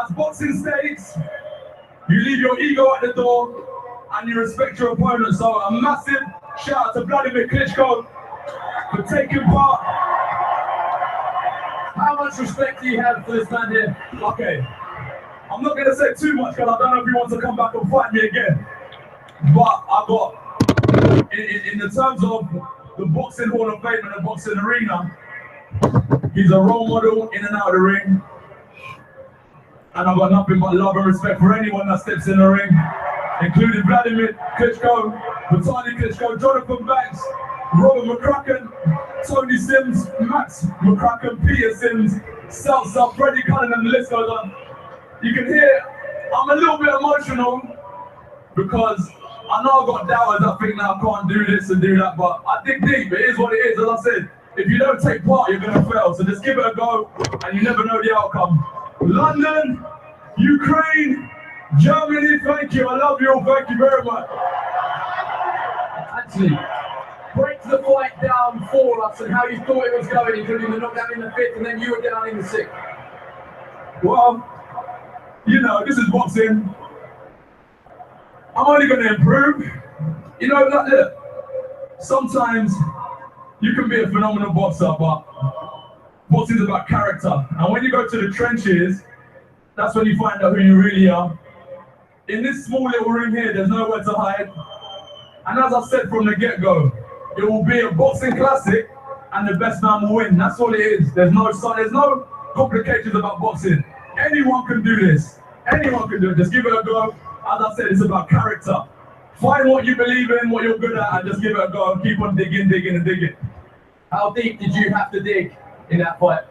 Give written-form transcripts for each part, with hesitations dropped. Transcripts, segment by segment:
As boxing states, you leave your ego at the door and you respect your opponent. So a massive shout out to Wladimir Klitschko for taking part. How much respect do you have for this man here? Okay, I'm not going to say too much because I don't know if he wants to come back and fight me again. But I got, in the terms of the boxing Hall of Fame and the boxing arena, he's a role model in and out of the ring. And I've got nothing but love and respect for anyone that steps in the ring, including Wladimir Klitschko, Wladimir Klitschko, Jonathan Banks, Robert McCracken, Tony Sims, Max McCracken, Peter Sims, Seltzer, Freddie Cunningham, the list goes on. You can hear I'm a little bit emotional because I know I've got doubters that think that I can't do this and do that, but I dig deep, it is what it is. As I said, if you don't take part, you're going to fail. So just give it a go and you never know the outcome. London, Ukraine, Germany, thank you. I love you all. Thank you very much. Actually, break the fight down for us and how you thought it was going, including the knockdown in the 5th and then you were down in the 6th. Well, you know, this is boxing. I'm only going to improve. You know, look, sometimes you can be a phenomenal boxer, but boxing is about character. And when you go to the trenches, that's when you find out who you really are. In this small little ring here, there's nowhere to hide. And as I said from the get-go, it will be a boxing classic and the best man will win. That's all it is. There's no complications about boxing. Anyone can do this. Anyone can do it. Just give it a go. As I said, it's about character. Find what you believe in, what you're good at, and just give it a go and keep on digging, digging, and digging. How deep did you have to dig in that fight?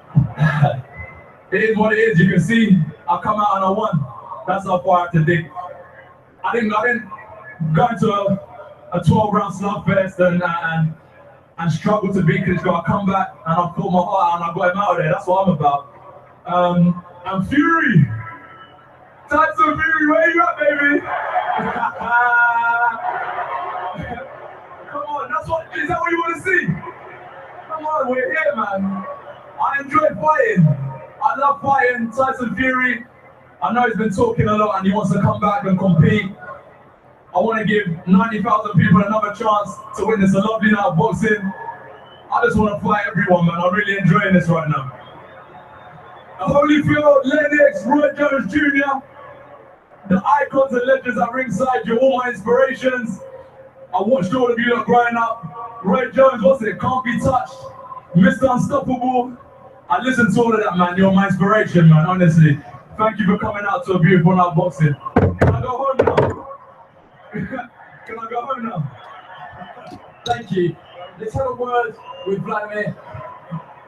It is what it is. You can see I come out and I won. That's how far I have to dig. I didn't go into a 12-round slugfest and struggle to beat Klitschko. I come back and I pulled my heart out and I got him out of there. That's what I'm about. And Fury. Tyson Fury, where you at, baby? Come on, is that what you want to see? Come on, we're here, man. I enjoy fighting. I love fighting. Tyson Fury, I know he's been talking a lot and he wants to come back and compete. I want to give 90,000 people another chance to witness a lovely night of boxing. I just want to fight everyone, man. I'm really enjoying this right now. Holyfield, Lennox, Roy Jones Jr., the icons and legends at ringside, you're all my inspirations. I watched all of you lot growing up. Roy Jones, what's it? Can't be touched. Mr. Unstoppable. I listen to all of that, man. You're my inspiration, man, honestly. Thank you for coming out to a beautiful night of boxing. Can I go home now? Can I go home now? Thank you. Let's have a word with Wladimir.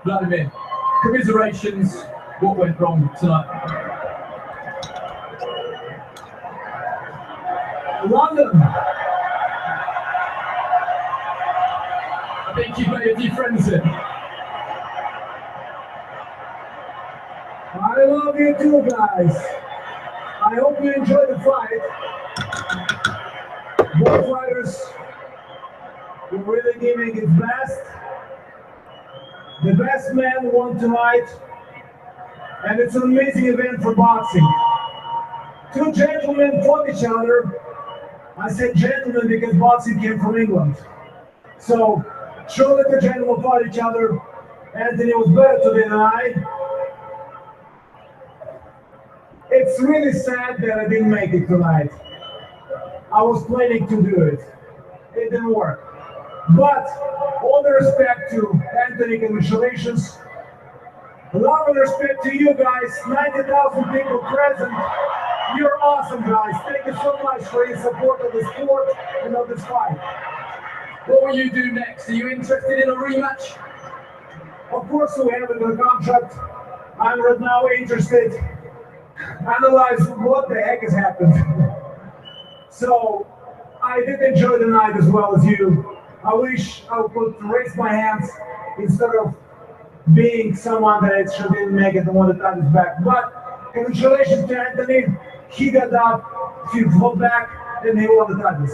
Wladimir, commiserations. What went wrong tonight? London. I think you've made a few friends here. I love you too, guys. I hope you enjoy the fight. Both fighters were really giving its best. The best man won tonight, and it's an amazing event for boxing. Two gentlemen fought each other. I said gentlemen because boxing came from England. So, show that the gentlemen fought each other. Anthony was better today than I. It's really sad that I didn't make it tonight. I was planning to do it. It didn't work. But, all the respect to Anthony, congratulations. Love and respect to you guys, 90,000 people present. You're awesome, guys. Thank you so much for your support of the sport and of this fight. What will you do next? Are you interested in a rematch? Of course we have it in the contract. I'm right now interested. Analyze what the heck has happened. So, I did enjoy the night as well as you. I wish I could raise my hands instead of being someone that actually didn't make it and wanted to touch his back. But congratulations to Anthony. He got up, he fought back, and he won the titles.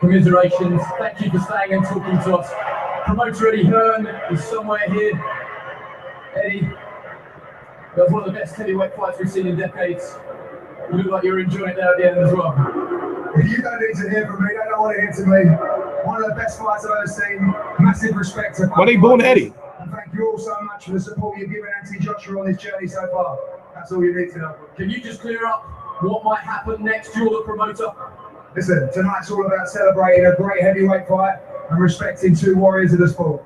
Commiserations. Thank you for staying and talking to us. Promoter Eddie Hearn is somewhere here. Eddie, That was one of the best heavyweight fights we've seen in decades. You look like you're enjoying it there at the end as well. You don't need to hear from me. They don't want to hear to me. One of the best fights I've ever seen. Massive respect to What are you doing, Eddie? And thank you all so much for the support you've given Anthony Joshua on this journey so far. That's all you need to know. Can you just clear up what might happen next? You're the promoter. Listen, tonight's all about celebrating a great heavyweight fight and respecting two warriors of the sport.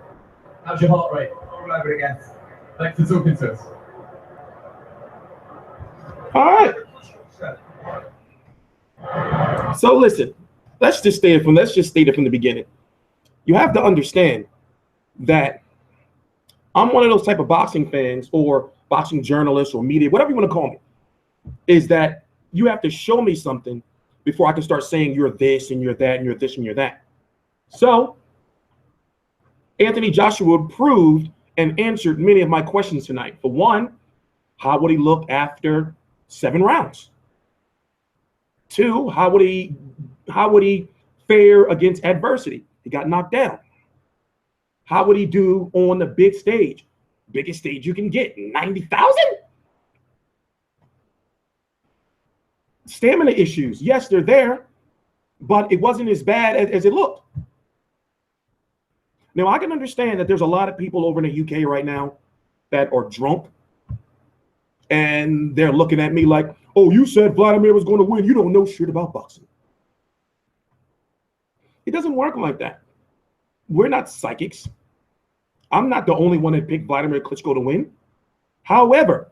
How's your heart rate? All over it again. Thanks for talking to us. All right. So listen, let's just state it from the beginning. You have to understand that I'm one of those type of boxing fans or boxing journalists or media, whatever you want to call me, is that you have to show me something before I can start saying you're this and you're that and you're this and you're that. So Anthony Joshua proved and answered many of my questions tonight. For one, how would he look after 7 rounds? 2, how would he fare against adversity? He got knocked down. How would he do on the big stage? Biggest stage you can get, 90,000? Stamina issues, yes, they're there, but it wasn't as bad as it looked. Now, I can understand that there's a lot of people over in the UK right now that are drunk, and they're looking at me like, oh, you said Wladimir was going to win. You don't know shit about boxing. It doesn't work like that. We're not psychics. I'm not the only one that picked Wladimir Klitschko to win. However,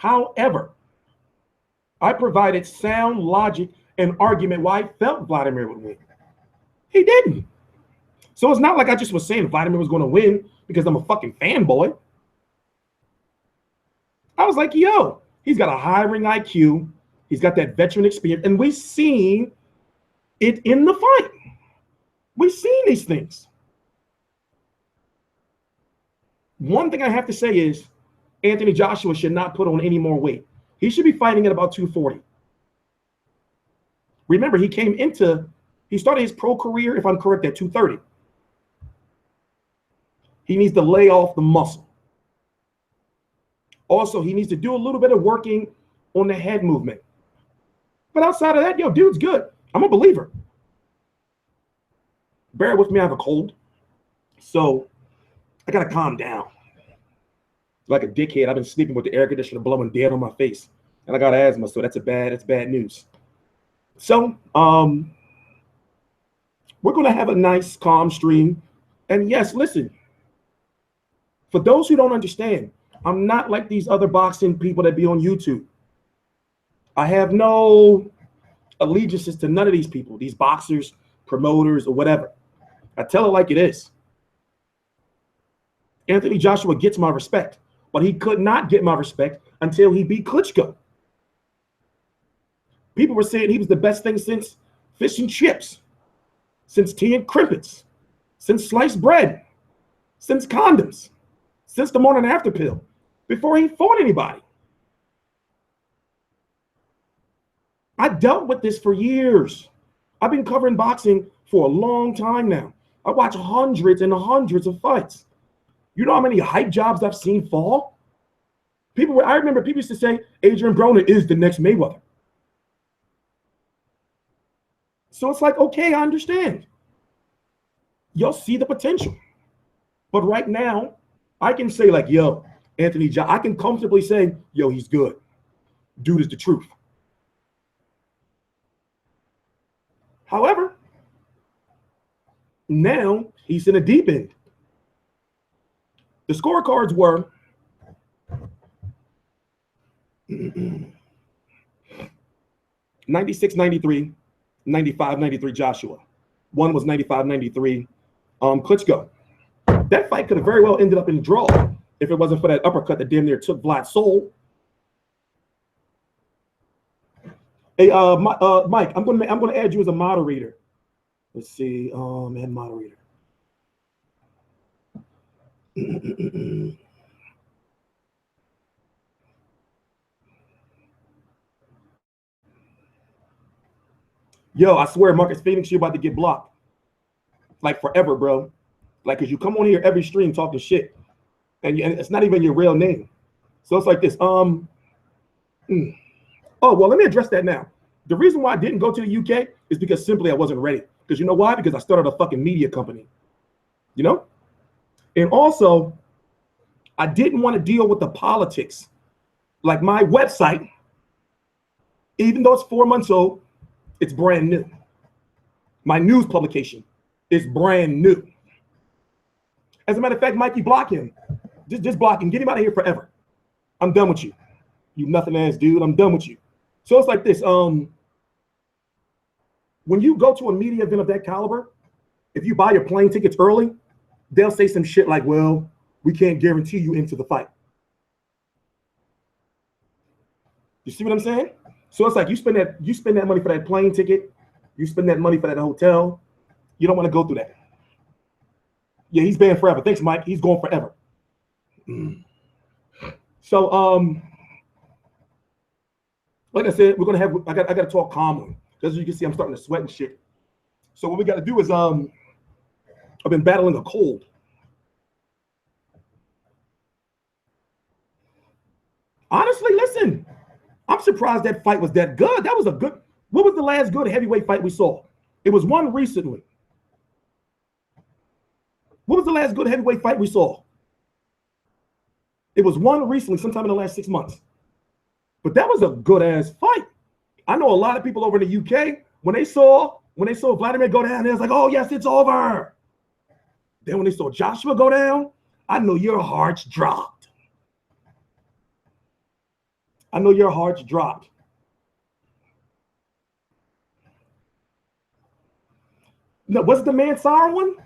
I provided sound logic and argument why I felt Wladimir would win. He didn't. So it's not like I just was saying Wladimir was going to win because I'm a fucking fanboy. I was like, yo, he's got a high ring IQ. He's got that veteran experience. And we've seen it in the fight. We've seen these things. One thing I have to say is Anthony Joshua should not put on any more weight. He should be fighting at about 240. Remember, he started his pro career, if I'm correct, at 230. He needs to lay off the muscle. Also, he needs to do a little bit of working on the head movement. But outside of that, yo, dude's good. I'm a believer. Bear with me, I have a cold. So I gotta calm down. Like a dickhead, I've been sleeping with the air conditioner blowing dead on my face. And I got asthma, so that's bad news. So we're gonna have a nice calm stream. And yes, listen, for those who don't understand, I'm not like these other boxing people that be on YouTube. I have no allegiances to none of these people, these boxers, promoters, or whatever. I tell it like it is. Anthony Joshua gets my respect, but he could not get my respect until he beat Klitschko. People were saying he was the best thing since fish and chips, since tea and crimpets, since sliced bread, since condoms, since the morning after pill, before he fought anybody. I dealt with this for years. I've been covering boxing for a long time now. I watch hundreds and hundreds of fights. You know how many hype jobs I've seen fall? I remember people used to say, Adrian Broner is the next Mayweather. So it's like, okay, I understand. You'll see the potential. But right now, I can say like, yo, Anthony Joshua, I can comfortably say, yo, he's good. Dude is the truth. However, now he's in a deep end. The scorecards were 96-93, 95-93 Joshua. One was 95-93 Klitschko. That fight could have very well ended up in a draw if it wasn't for that uppercut that damn near took Vlad's soul. Hey, Mike, I'm gonna add you as a moderator. Let's see, add moderator. Yo, I swear, Marcus Phoenix, you're about to get blocked. Like forever, bro. Like, cause you come on here every stream talking shit, and it's not even your real name. So it's like this. Oh, well, let me address that now. The reason why I didn't go to the UK is because simply I wasn't ready. Because you know why? Because I started a fucking media company. You know? And also, I didn't want to deal with the politics. Like my website, even though it's 4 months old, it's brand new. My news publication is brand new. As a matter of fact, Mikey, block him. Just block him. Get him out of here forever. I'm done with you. You nothing ass dude. I'm done with you. So it's like this. When you go to a media event of that caliber, if you buy your plane tickets early, they'll say some shit like, well, we can't guarantee you into the fight. You see what I'm saying? So it's like you spend that money for that plane ticket, you spend that money for that hotel. You don't want to go through that. Yeah, he's banned forever. Thanks, Mike. He's going forever. So like I said, I gotta talk calmly. As you can see, I'm starting to sweat and shit. So what we gotta do is I've been battling a cold. Honestly, listen, I'm surprised that fight was that good. That was a good. What was the last good heavyweight fight we saw? It was one recently. What was the last good heavyweight fight we saw? It was one recently, sometime in the last 6 months. But that was a good ass fight. I know a lot of people over in the UK, when they saw Wladimir go down, they was like, oh yes, it's over. Then when they saw Joshua go down, I know your hearts dropped. I know your hearts dropped. No, was it the Mansour one?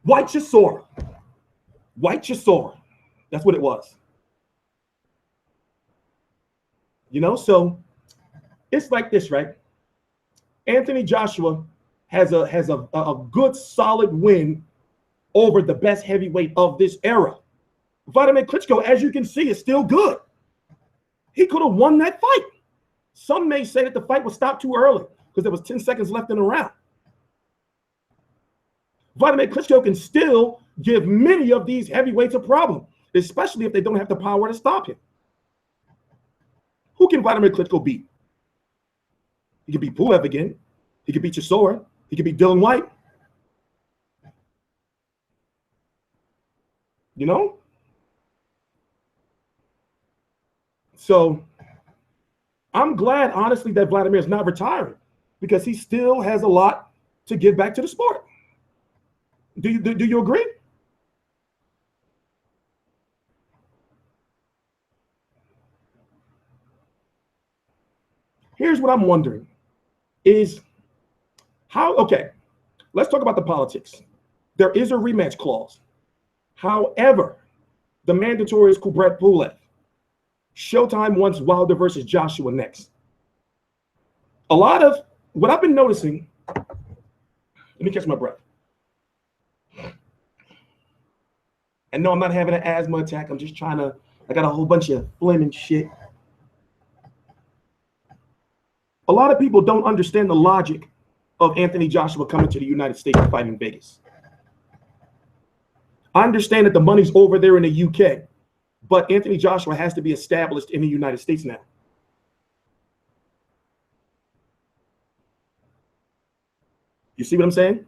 White Chisora. White Chisora. That's what it was. You know, so it's like this, right? Anthony Joshua has a good solid win over the best heavyweight of this era. Wladimir Klitschko, as you can see, is still good. He could have won that fight. Some may say that the fight was stopped too early because there was 10 seconds left in the round. Wladimir Klitschko can still give many of these heavyweights a problem, especially if they don't have the power to stop him. Who can Wladimir Klitschko beat? He could beat Pulev again. He could beat Chisora. He could beat Dylan White. You know? So I'm glad, honestly, that Wladimir is not retiring because he still has a lot to give back to the sport. Do you agree? Here's what I'm wondering is how, okay, let's talk about the politics. There is a rematch clause. However, the mandatory is Kubrat Pulev. Showtime wants Wilder versus Joshua next. A lot of what I've been noticing, let me catch my breath. And no, I'm not having an asthma attack. I'm just I got a whole bunch of phlegm and shit. A lot of people don't understand the logic of Anthony Joshua coming to the United States to fight in Vegas. I understand that the money's over there in the UK, but Anthony Joshua has to be established in the United States now. You see what I'm saying?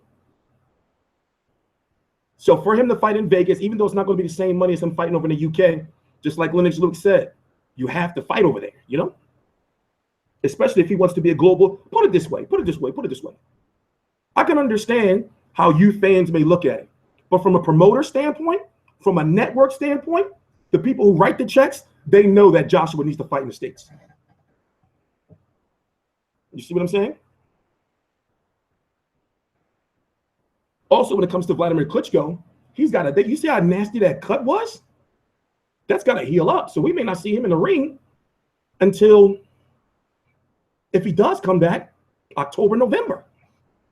So for him to fight in Vegas, even though it's not going to be the same money as him fighting over in the UK, just like Lennox Luke said, you have to fight over there, you know? Especially if he wants to be a global, put it this way. I can understand how you fans may look at it. But from a promoter standpoint, from a network standpoint, the people who write the checks, they know that Joshua needs to fight in the States. You see what I'm saying? Also, when it comes to Wladimir Klitschko, he's got a, you see how nasty that cut was? That's got to heal up. So we may not see him in the ring until, if he does come back, October, November.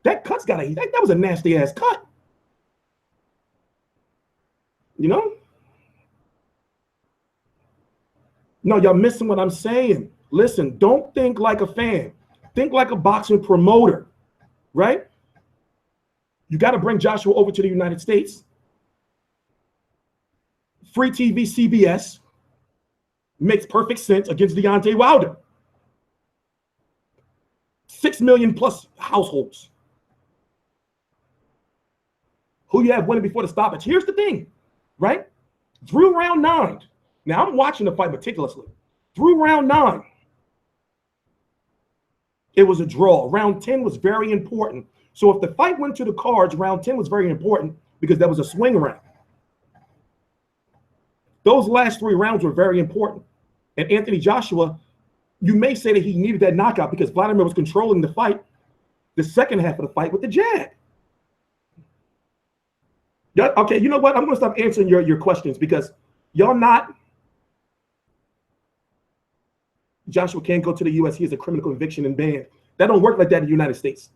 That cut's got to, that was a nasty ass cut. You know? No, y'all missing what I'm saying. Listen, don't think like a fan. Think like a boxing promoter, right? You got to bring Joshua over to the United States. Free TV, CBS. makes perfect sense against Deontay Wilder. 6 million plus households. Who you have winning before the stoppage? Here's the thing, right? Through round 9. Now, I'm watching the fight meticulously. Through round 9, it was a draw. Round 10 was very important. So if the fight went to the cards, round 10 was very important because that was a swing round. Those last 3 rounds were very important. And Anthony Joshua, you may say that he needed that knockout because Wladimir was controlling the fight, the second half of the fight with the jab. Yeah, okay, you know what? I'm going to stop answering your questions because y'all not. Joshua can't go to the U.S. He has a criminal conviction and banned. That don't work like that in the United States.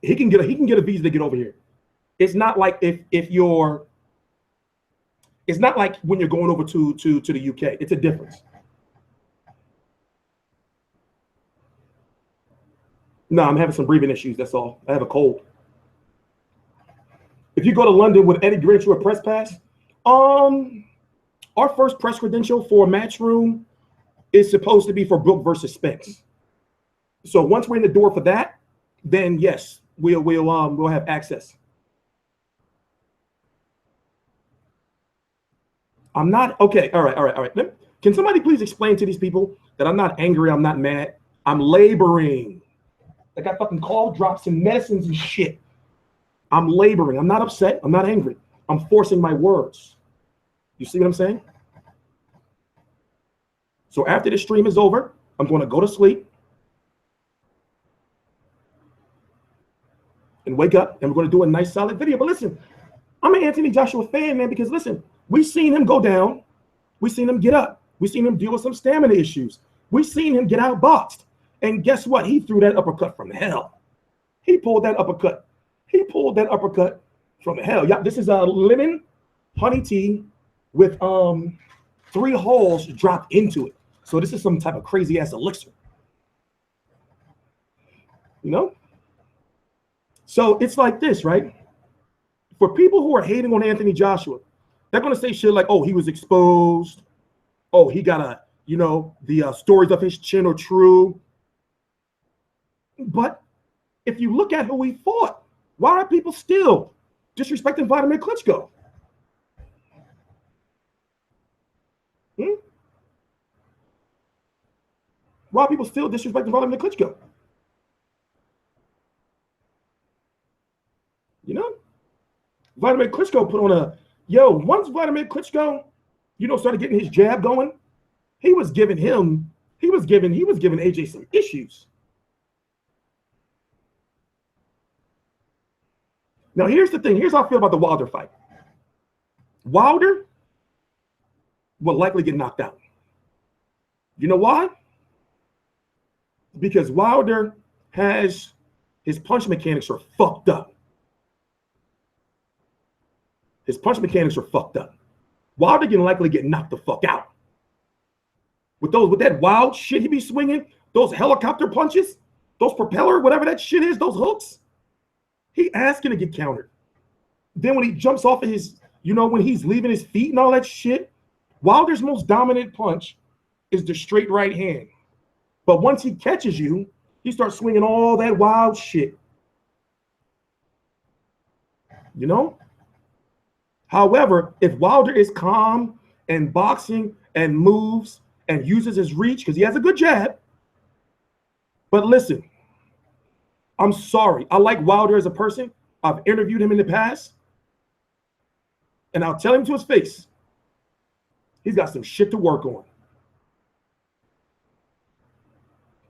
He can get a visa to get over here. It's not like if you're. It's not like when you're going over to the UK. It's a difference. No, I'm having some breathing issues. That's all. I have a cold. If you go to London with Eddie Grinch or a press pass, our first press credential for a match room is supposed to be for Brook versus Spence. So once we're in the door for that, then yes, we'll have access. I'm not okay. All right. Can somebody please explain to these people that I'm not angry? I'm not mad. I'm laboring. I got fucking call drops and medicines and shit. I'm laboring. I'm not upset. I'm not angry. I'm forcing my words. You see what I'm saying? So after this stream is over, I'm going to go to sleep and wake up, and we're going to do a nice solid video. But listen, I'm an Anthony Joshua fan, man, because listen, we've seen him go down. We've seen him get up. We've seen him deal with some stamina issues. We've seen him get outboxed. And guess what? He threw that uppercut from hell. He pulled that uppercut. He pulled that uppercut from hell. Yeah, this is a lemon honey tea with 3 holes dropped into it. So this is some type of crazy ass elixir. You know? So it's like this, right? For people who are hating on Anthony Joshua, they're going to say shit like, oh, he was exposed. Oh, he got the stories of his chin are true. But if you look at who he fought, why are people still disrespecting Wladimir Klitschko? Why are people still disrespecting Wladimir Klitschko? You know? Wladimir Klitschko put on once Wladimir Klitschko, started getting his jab going, he was giving AJ some issues. Now, here's the thing. Here's how I feel about the Wilder fight. Wilder will likely get knocked out. You know why? Because Wilder his punch mechanics are fucked up. His punch mechanics are fucked up. Wilder can likely get knocked the fuck out. With that wild shit he be swinging, those helicopter punches, those propeller, whatever that shit is, those hooks, he asking to get countered. Then when he jumps off of his, when he's leaving his feet and all that shit, Wilder's most dominant punch is the straight right hand. But once he catches you, he starts swinging all that wild shit. However, if Wilder is calm and boxing and moves and uses his reach, because he has a good jab. But listen, I'm sorry. I like Wilder as a person. I've interviewed him in the past. And I'll tell him to his face, he's got some shit to work on.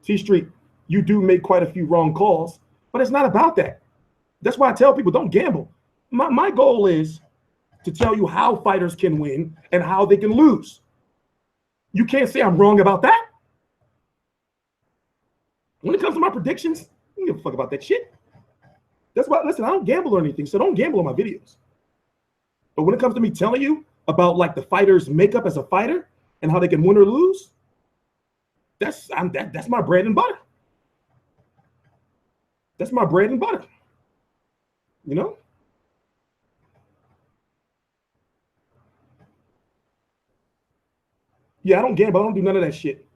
T-Street, you do make quite a few wrong calls, but it's not about that. That's why I tell people, don't gamble. My goal is to tell you how fighters can win and how they can lose. You can't say I'm wrong about that. When it comes to my predictions, I don't give a fuck about that shit. That's why, listen, I don't gamble or anything, so don't gamble on my videos. But when it comes to me telling you about like the fighter's makeup as a fighter and how they can win or lose, that's my bread and butter. That's my bread and butter. Yeah, I don't gamble. I don't do none of that shit.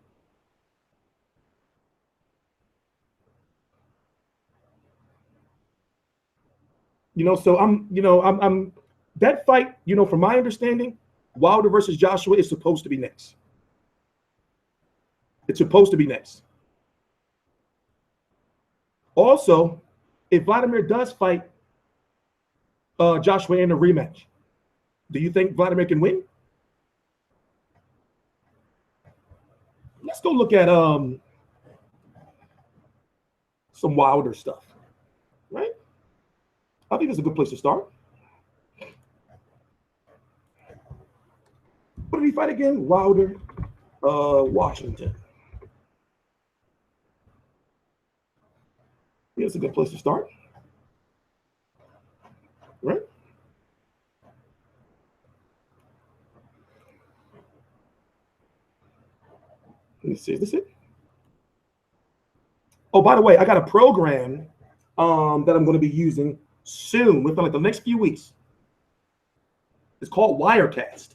You know, so I'm that fight, you know, from my understanding, Wilder versus Joshua is supposed to be next. It's supposed to be next. Also, if Wladimir does fight Joshua in a rematch, do you think Wladimir can win? Let's go look at some Wilder stuff, right? I think it's a good place to start. What did he fight again? Wilder, Washington. Yeah, it's a good place to start, right? Let me see, is this it? Oh, by the way, I got a program that I'm going to be using soon, within like the next few weeks. It's called Wirecast.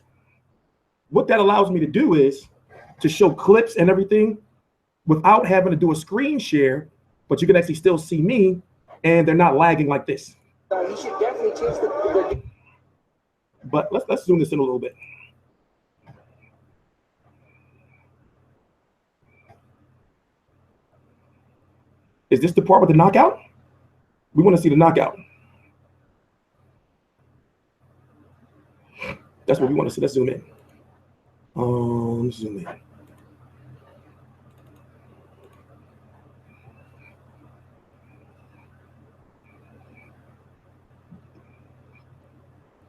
What that allows me to do is to show clips and everything without having to do a screen share, but you can actually still see me, and they're not lagging like this. You should definitely change the. But let's zoom this in a little bit. Is this the part with the knockout? We want to see the knockout. That's what we want to see. Let's zoom in. Zoom in.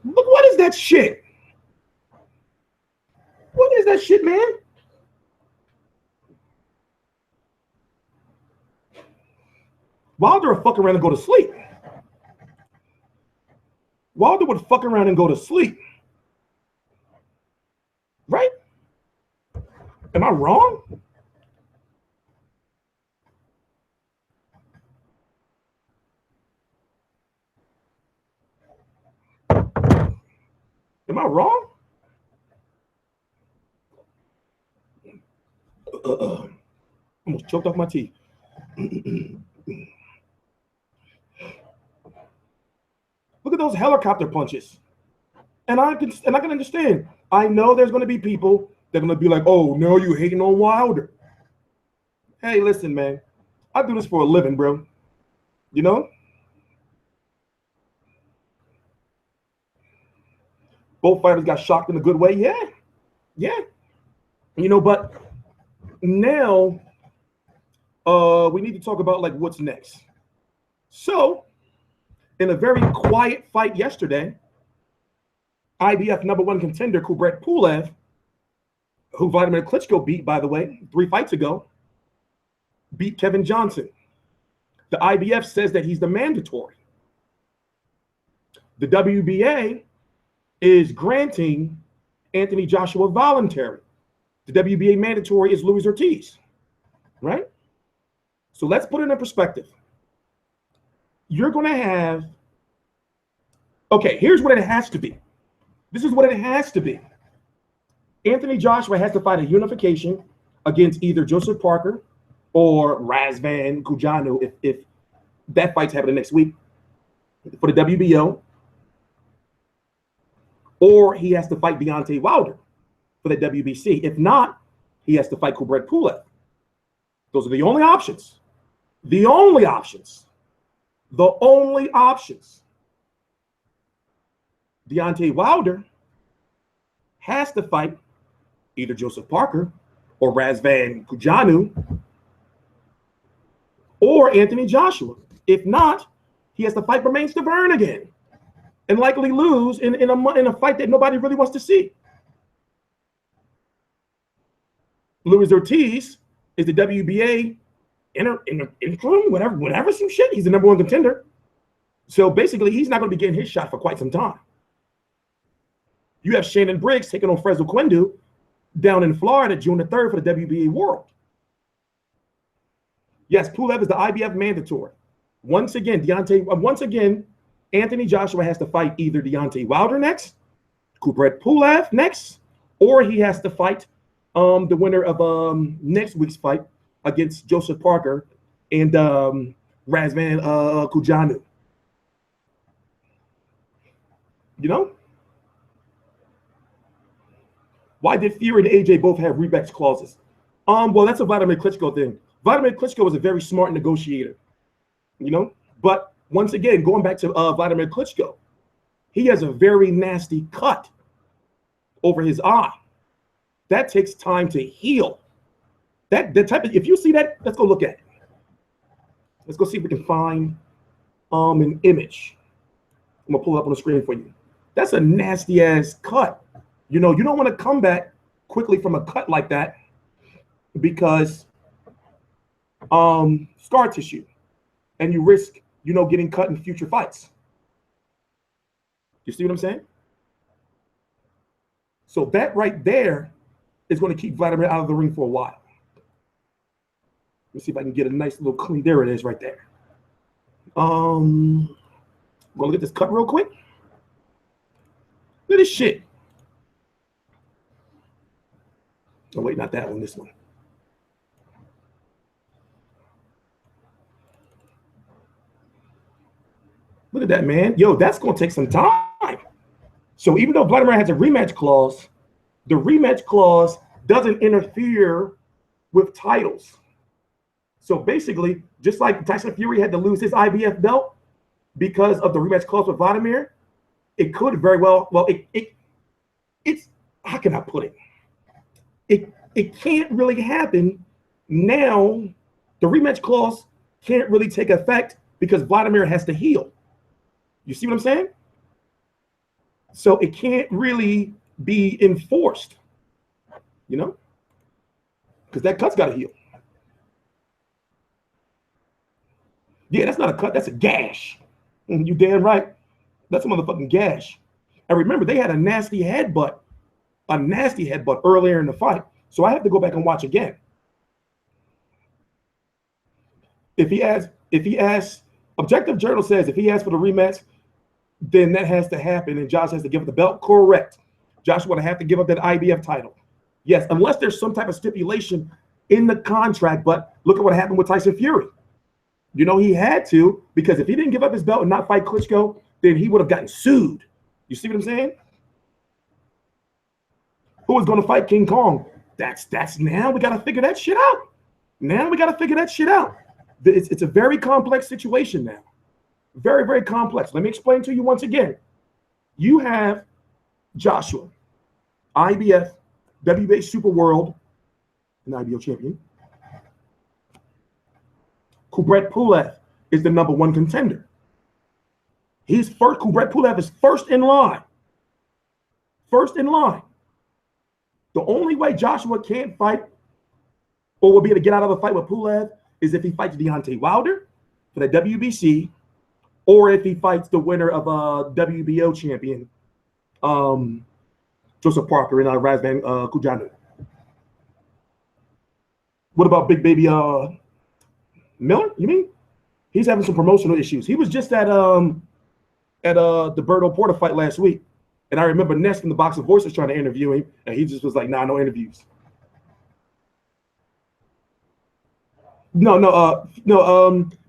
Look, what is that shit? What is that shit, man? Wilder would fuck around and go to sleep. Wilder would fuck around and go to sleep. Right? Am I wrong? Am I wrong? Almost choked off my teeth. Look at those helicopter punches. And I can understand. I know there's going to be people that are going to be like, oh, no, you hating on Wilder. Hey, listen, man. I do this for a living, bro. You know? Both fighters got shocked in a good way. Yeah. Yeah. You know, but now we need to talk about, like, what's next. So, in a very quiet fight yesterday, IBF #1 contender Kubrat Pulev, who Wladimir Klitschko beat, by the way, 3 fights ago, beat Kevin Johnson. The IBF says that he's the mandatory. The WBA is granting Anthony Joshua voluntary. The WBA mandatory is Luis Ortiz, right? So let's put it in perspective. You're going to have, okay, here's what it has to be. This is what it has to be. Anthony Joshua has to fight a unification against either Joseph Parker or Razvan Gujanu if that fight's happening next week for the WBO. Or he has to fight Deontay Wilder for the WBC. If not, he has to fight Kubrat Pulev. Those are the only options. The only options. The only options. Deontay Wilder has to fight either Joseph Parker or Razvan Gujanu or Anthony Joshua. If not, he has to fight Bermane Stiverne again and likely lose in a fight that nobody really wants to see. Luis Ortiz is the WBA interim, whatever, some shit. He's the #1 contender. So basically, he's not going to be getting his shot for quite some time. You have Shannon Briggs taking on Fresno Quindu down in Florida, June the 3rd for the WBA World. Yes, Pulev is the IBF mandatory. Once again, Anthony Joshua has to fight either Deontay Wilder next, Kubrat Pulev next, or he has to fight the winner of next week's fight against Joseph Parker and Razvan Kujanu. You know? Why did Fury and AJ both have rematch clauses? Well, that's a Wladimir Klitschko thing. Wladimir Klitschko was a very smart negotiator, you know? But once again, going back to Wladimir Klitschko, he has a very nasty cut over his eye. That takes time to heal. That type of, if you see that, let's go look at it. Let's go see if we can find an image. I'm gonna pull it up on the screen for you. That's a nasty ass cut. You know, you don't want to come back quickly from a cut like that because scar tissue, and you risk, you know, getting cut in future fights. You see what I'm saying? So that right there is going to keep Wladimir out of the ring for a while. Let's see if I can get a nice little clean. There it is right there. I'm gonna look at this cut real quick. Look at this shit. Oh wait, not that one, this one. Look at that, man. Yo, that's gonna take some time. So even though Wladimir has a rematch clause, the rematch clause doesn't interfere with titles. So basically, just like Tyson Fury had to lose his IBF belt because of the rematch clause with Wladimir, it could very well, it's, how can I put it? It can't really happen now. The rematch clause can't really take effect because Wladimir has to heal. You see what I'm saying? So it can't really be enforced, you know, because that cut's got to heal. Yeah, that's not a cut, that's a gash. You damn right. That's a motherfucking gash. And remember, they had a nasty headbutt earlier in the fight. So I have to go back and watch again. If he asks, Objective Journal says if he asks for the rematch, then that has to happen and Josh has to give up the belt. Correct. Josh would have to give up that IBF title. Yes, unless there's some type of stipulation in the contract, but look at what happened with Tyson Fury. You know, he had to, because if he didn't give up his belt and not fight Klitschko, then he would have gotten sued. You see what I'm saying? Who was going to fight King Kong? That's now we got to figure that shit out. Now we got to figure that shit out. It's a very complex situation now. Very, very complex. Let me explain to you once again. You have Joshua, IBF, WBA Super World, and IBO champion. Kubrat Pulev is the #1 contender. He's first. Kubrat Pulev is first in line. First in line. The only way Joshua can't fight or will be able to get out of a fight with Pulev is if he fights Deontay Wilder for the WBC, or if he fights the winner of a WBO champion, Joseph Parker and Razvan Kujanu. What about Big Baby Miller? You mean? He's having some promotional issues. He was just at the Berto Porter fight last week, and I remember Ness from the Box of Voices trying to interview him, and he just was like, "Nah, no interviews." No.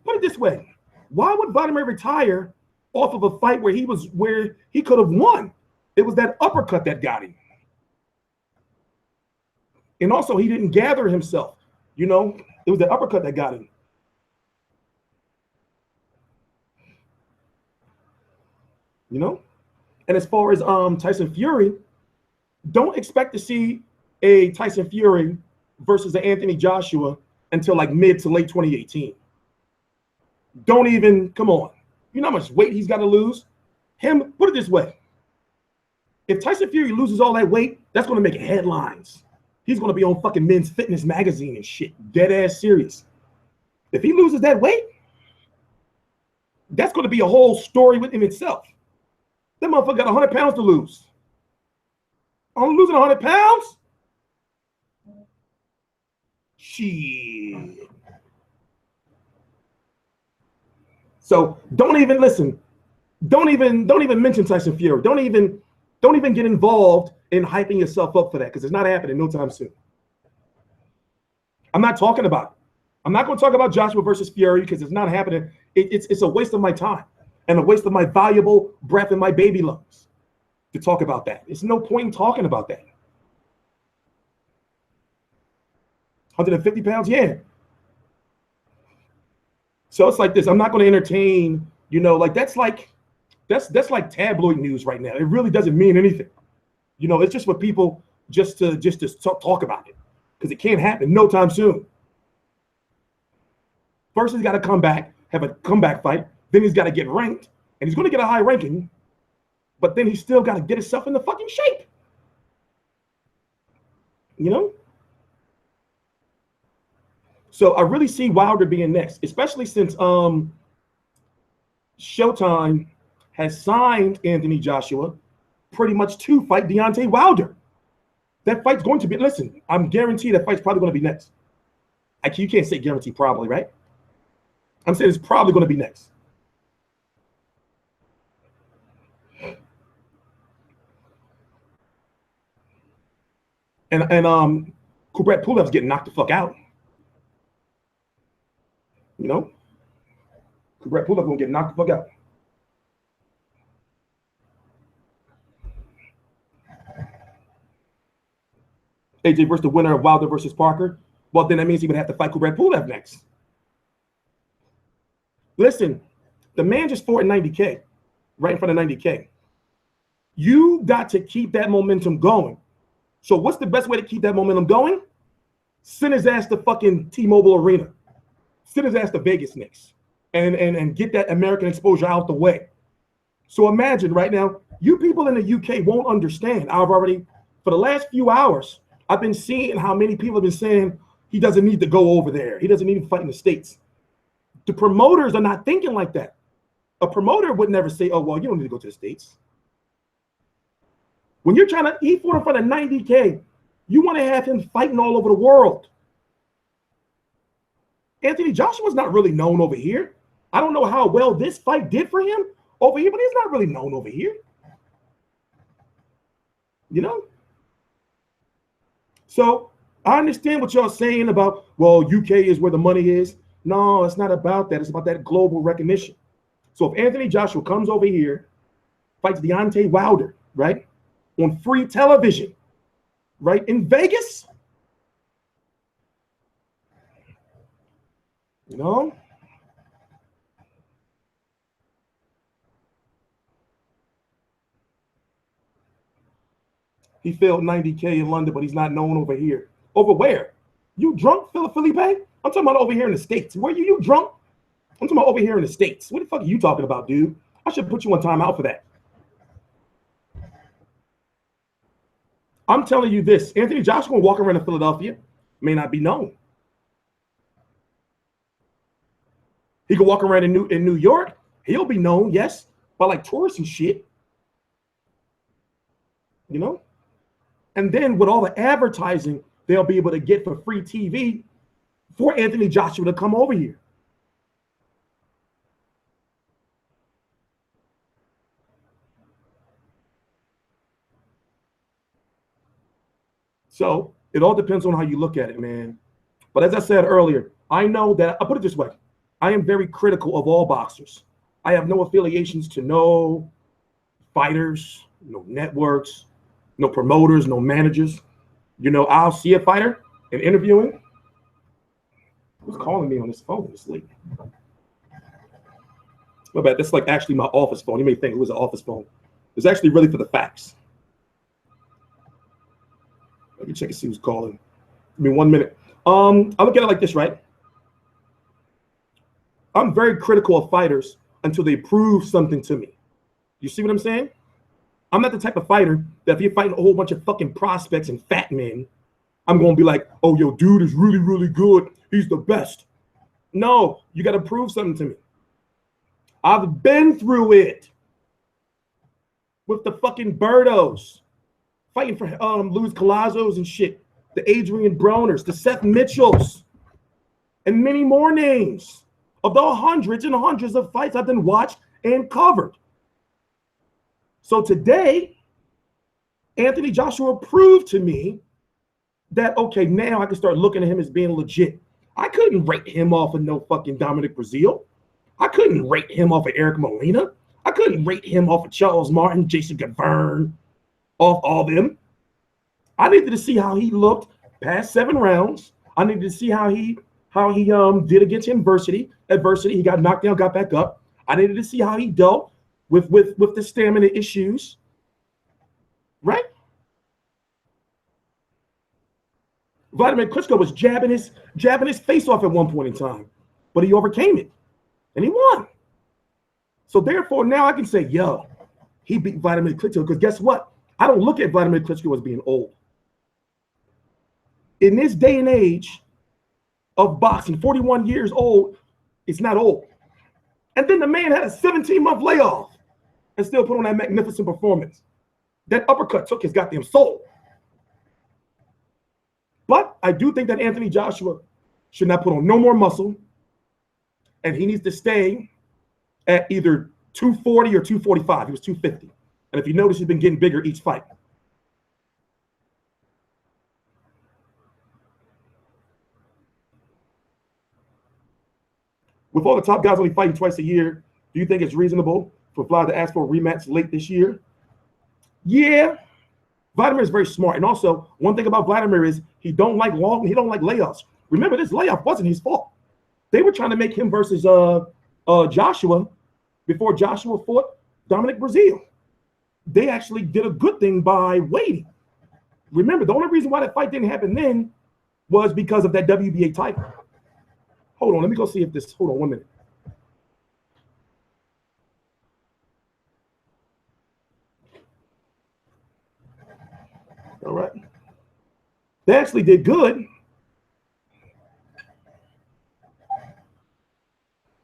Put it this way: why would Wladimir retire off of a fight where he could have won? It was that uppercut that got him, and also he didn't gather himself. You know, it was the uppercut that got him. You know, and as far as Tyson Fury, don't expect to see a Tyson Fury versus an Anthony Joshua until like mid to late 2018. Don't even, come on. You know how much weight he's got to lose? Put it this way. If Tyson Fury loses all that weight, that's going to make headlines. He's going to be on fucking Men's Fitness magazine and shit. Dead ass serious. If he loses that weight, that's going to be a whole story within itself. That motherfucker got 100 pounds to lose. I'm losing 100 pounds? Shit. So don't even listen. Don't even mention Tyson Fury. Don't even get involved in hyping yourself up for that, because it's not happening no time soon. I'm not talking about it. I'm not going to talk about Joshua versus Fury because it's not happening. It's a waste of my time and a waste of my valuable breath in my baby lungs to talk about that. There's no point in talking about that. 150 pounds, yeah. So it's like this. I'm not going to entertain, you know, like that's like tabloid news right now. It really doesn't mean anything. You know, it's just for people just to talk about it because it can't happen no time soon. First, he's got to come back, have a comeback fight. Then he's got to get ranked, and he's going to get a high ranking. But then he's still got to get himself in the fucking shape. You know? So I really see Wilder being next, especially since Showtime has signed Anthony Joshua pretty much to fight Deontay Wilder. That fight's going to be, listen, I'm guaranteed that fight's probably going to be next. You can't say guarantee probably, right? I'm saying it's probably going to be next. And Kubrat Pulev's getting knocked the fuck out. You know? Kubrat Pulev gonna get knocked the fuck out. AJ versus the winner of Wilder versus Parker. Well, then that means he would have to fight Kubrat Pulev next. Listen, the man just fought in 90K, right in front of 90K. You got to keep that momentum going. So what's the best way to keep that momentum going? Send his ass to fucking T-Mobile Arena. Send his ass to Vegas next. And get that American exposure out the way. So imagine right now, you people in the UK won't understand. I've already, for the last few hours, I've been seeing how many people have been saying he doesn't need to go over there. He doesn't need to fight in the States. The promoters are not thinking like that. A promoter would never say, oh, well, you don't need to go to the States. When you're trying to eat for in front of 90K, you want to have him fighting all over the world. Anthony Joshua's not really known over here. I don't know how well this fight did for him over here, but he's not really known over here. You know? So I understand what y'all saying about, well, UK is where the money is. No, it's not about that. It's about that global recognition. So if Anthony Joshua comes over here, fights Deontay Wilder, right, on free television, right, in Vegas, you know, he failed 90K in London, but he's not known over here. Over where? You drunk, Felipe? I'm talking about over here in the States. Where you drunk? I'm talking about over here in the States. What the fuck are you talking about, dude? I should put you on timeout for that. I'm telling you this. Anthony Joshua will walk around in Philadelphia, may not be known. He could walk around in New York. He'll be known, yes, by like tourists and shit. You know? And then with all the advertising they'll be able to get for free TV for Anthony Joshua to come over here. So it all depends on how you look at it, man. But as I said earlier, I know that, I'll put it this way. I am very critical of all boxers. I have no affiliations to no fighters, no networks, no promoters, no managers. You know, I'll see a fighter and interview him. Who's calling me on this phone this late? My bad. That's like actually my office phone. You may think it was an office phone. It's actually really for the facts. Let me check and see who's calling. Give me 1 minute. I look at it like this, right? I'm very critical of fighters until they prove something to me. You see what I'm saying? I'm not the type of fighter that if you're fighting a whole bunch of fucking prospects and fat men, I'm going to be like, oh, yo, dude is really, really good. He's the best. No, you got to prove something to me. I've been through it with the fucking Birdos, fighting for Luis Colazos and shit, the Adrian Broners, the Seth Mitchells, and many more names of the hundreds and hundreds of fights I've been watched and covered. So today, Anthony Joshua proved to me that, okay, now I can start looking at him as being legit. I couldn't rate him off of no fucking Dominic Breazeale. I couldn't rate him off of Eric Molina. I couldn't rate him off of Charles Martin, Jason Gavern, off all them. I needed to see how he looked past 7 rounds. I needed to see how he did against adversity. He got knocked down, got back up. I needed to see how he dealt with the stamina issues. Right? Wladimir Klitschko was jabbing his face off at one point in time, but he overcame it and he won. So therefore, now I can say, yo, he beat Wladimir Klitschko, because guess what? I don't look at Wladimir Klitschko as being old. In this day and age of boxing, 41 years old, it's not old. And then the man had a 17-month layoff and still put on that magnificent performance. That uppercut took his goddamn soul. But I do think that Anthony Joshua should not put on no more muscle, and he needs to stay at either 240 or 245. He was 250. And if you notice, he's been getting bigger each fight. With all the top guys only fighting twice a year, do you think it's reasonable for Vlad to ask for a rematch late this year? Yeah. Wladimir is very smart. And also, one thing about Wladimir is he don't like layoffs. Remember, this layoff wasn't his fault. They were trying to make him versus Joshua before Joshua fought Dominic Breazeale. They actually did a good thing by waiting. Remember, the only reason why that fight didn't happen then was because of that WBA title. Hold on, let me go see if this, hold on 1 minute. All right. They actually did good.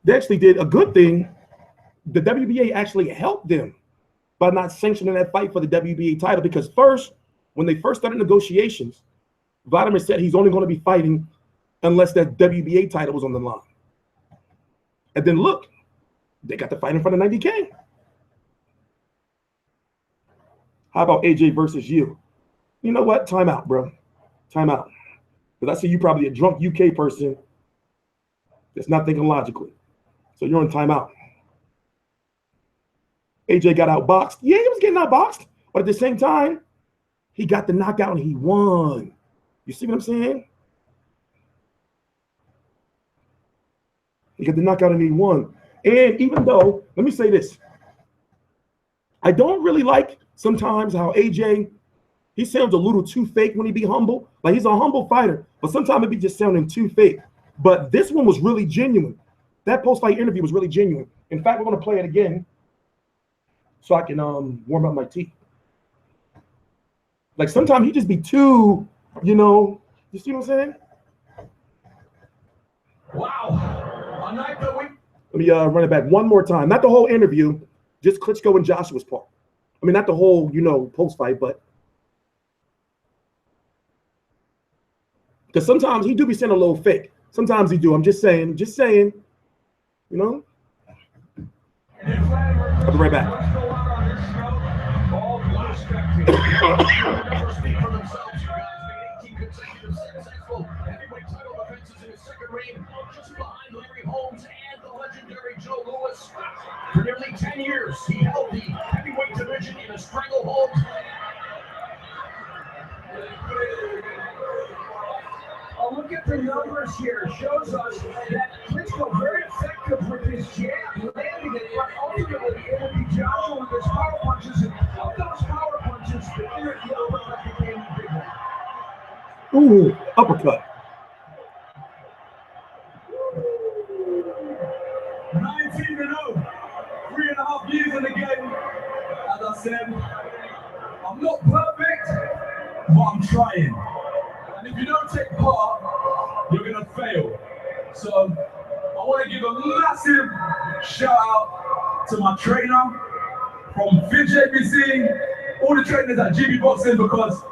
They actually did a good thing. The WBA actually helped them by not sanctioning that fight for the WBA title, because first, when they first started negotiations, Wladimir said he's only going to be fighting unless that WBA title was on the line. And then look, they got the fight in front of 90K. How about AJ versus you? You know what? Time out, bro. Time out. Because I see you probably a drunk UK person that's not thinking logically. So you're on timeout. AJ got outboxed. Yeah, he was getting outboxed. But at the same time, he got the knockout and he won. You see what I'm saying? He got the knockout and he won. And even though, let me say this. I don't really like sometimes how AJ, he sounds a little too fake when he be humble. Like, he's a humble fighter, but sometimes it be just sounding too fake. But this one was really genuine. That post-fight interview was really genuine. In fact, we're going to play it again so I can warm up my teeth. Like, sometimes he just be too, you know, you see what I'm saying? Wow. A night that we... Let me run it back one more time. Not the whole interview, just Klitschko and Joshua's part. I mean, not the whole, you know, post-fight, but because sometimes he do be sounding a little fake. Sometimes he do. I'm just saying, you know? I'll be right back. For nearly 10 years, he held the heavyweight division in a stranglehold. A look at the numbers here shows us that Klitschko very effective with his jab, landing it, but ultimately it will be Joshua with his power punches, and of those power punches, the uppercut became the big one. Ooh, uppercut. 19-0, 3.5 years in the game. As I said, I'm not perfect, but I'm trying. And if you don't take part, you're gonna fail. So I want to give a massive shout out to my trainer from FitJBC, all the trainers at GB Boxing, because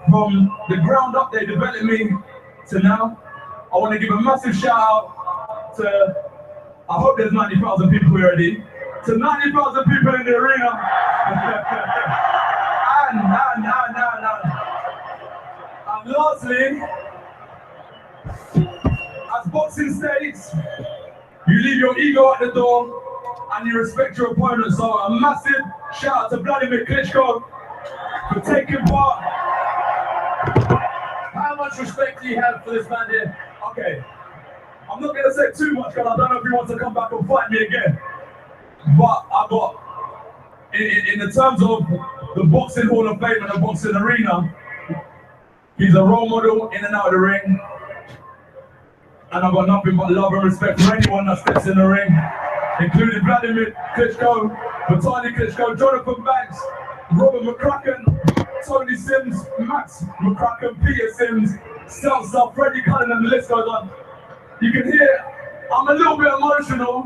from the ground up they developed me to now. I want to give a massive shout out to, I hope there's 90,000 people here already, to 90,000 people in the arena. and lastly, as boxing states, you leave your ego at the door and you respect your opponent. So a massive shout out to Wladimir Klitschko for taking part. How much respect do you have for this man here? Okay, I'm not gonna say too much because I don't know if he wants to come back and fight me again. But I got, in the terms of the boxing Hall of Fame and the boxing arena, he's a role model in and out of the ring. And I've got nothing but love and respect for anyone that steps in the ring, including Wladimir Klitschko, Vitaly Klitschko, Jonathan Banks, Robert McCracken, Tony Sims, Max McCracken, Peter Sims, Seltzer, Freddie Cullen, and the list goes on. You can hear I'm a little bit emotional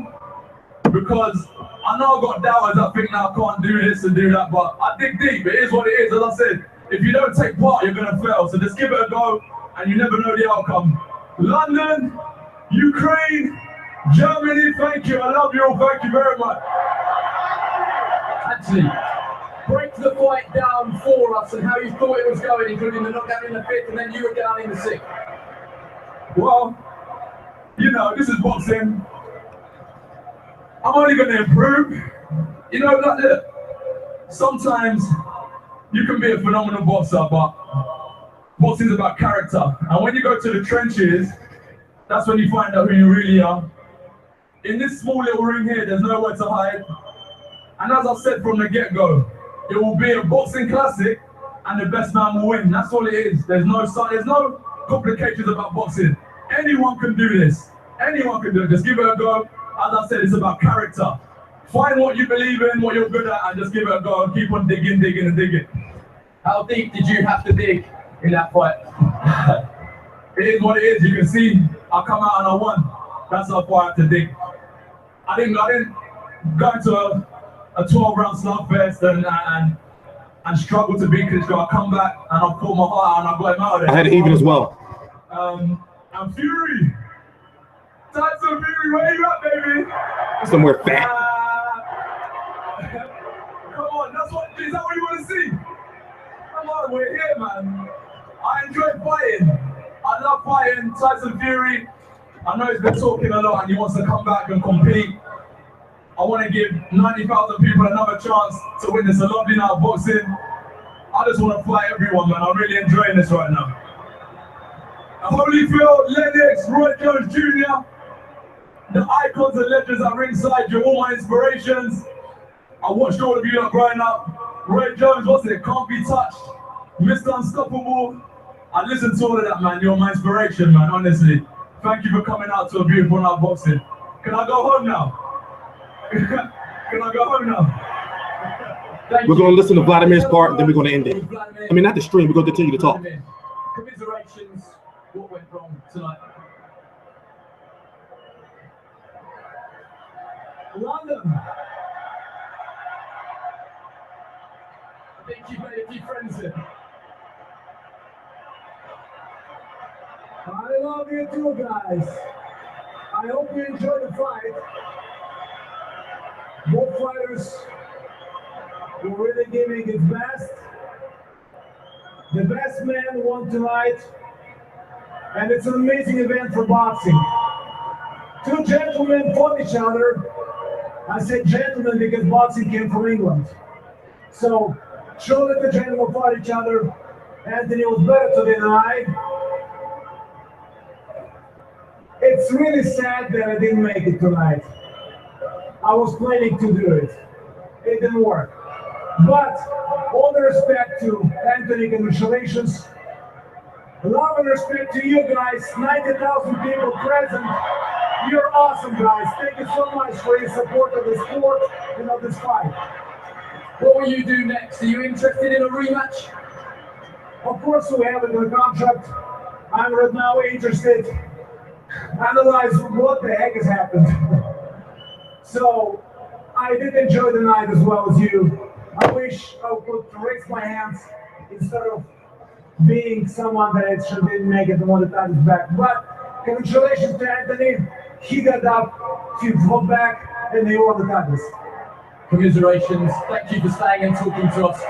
because I know I've got doubters that think now I can't do this and do that, but I dig deep. It is what it is. As I said, if you don't take part, you're going to fail. So just give it a go and you never know the outcome. London, Ukraine, Germany, thank you. I love you all. Thank you very much. Actually, break the fight down for us and how you thought it was going, including the knockout in the 5th and then you were down in the 6th. Well, you know, this is boxing. I'm only going to improve. You know, look, sometimes you can be a phenomenal boxer, but boxing is about character. And when you go to the trenches, that's when you find out who you really are. In this small little ring here, there's nowhere to hide. And as I said from the get-go, it will be a boxing classic and the best man will win. That's all it is. There's no complications about boxing. Anyone can do this. Anyone can do it. Just give it a go. As I said, it's about character. Find what you believe in, what you're good at, and just give it a go and keep on digging, digging, and digging. How deep did you have to dig in that fight? It is what it is. You can see I come out and I won. That's how far I had to dig. I didn't go into a 12-round slugfest and struggle to beat Klitschko. I come back and I pulled my heart out and I got him out of there. I had it even as well. And Fury. Tyson Fury, where you at, baby? Somewhere fat. Come on, is that what you want to see? Come on, we're here, man. I enjoy fighting. I love fighting. Tyson Fury, I know he's been talking a lot and he wants to come back and compete. I want to give 90,000 people another chance to witness a lovely night of boxing. I just want to fight everyone, man. I'm really enjoying this right now. Holyfield, Lennox, Roy Jones Jr., the icons and legends at ringside, you're all my inspirations. I watched all of you growing up. Roy Jones, what's it? Can't be touched. Mr. Unstoppable. I listened to all of that, man. You're my inspiration, man, honestly. Thank you for coming out to a beautiful night of boxing. Can I go home now? Can I go home now? We're going to listen to Vladimir's part, and then we're going to end it. I mean, not the stream. We're going to continue to talk. Commiserations. What went wrong tonight? London. I think you made a few friends here. I love you too, guys. I hope you enjoy the fight. Both fighters were really giving its best. The best man won tonight. And it's an amazing event for boxing. Two gentlemen fought each other. I said gentlemen because boxing came from England. So, show that the gentlemen fought each other. Anthony was better today than I. It's really sad that I didn't make it tonight. I was planning to do it. It didn't work. But, all the respect to Anthony, congratulations. Love and respect to you guys, 90,000 people present. You're awesome, guys. Thank you so much for your support of the sport and of this fight. What will you do next? Are you interested in a rematch? Of course, we have it in the contract. I'm right now interested. Analyze what the heck has happened. So, I did enjoy the night as well as you. I wish I could raise my hands instead of being someone that didn't make it one of the times back. But congratulations to Anthony. He got up, he fought back, and he won the titles. Commiserations. Thank you for staying and talking to us.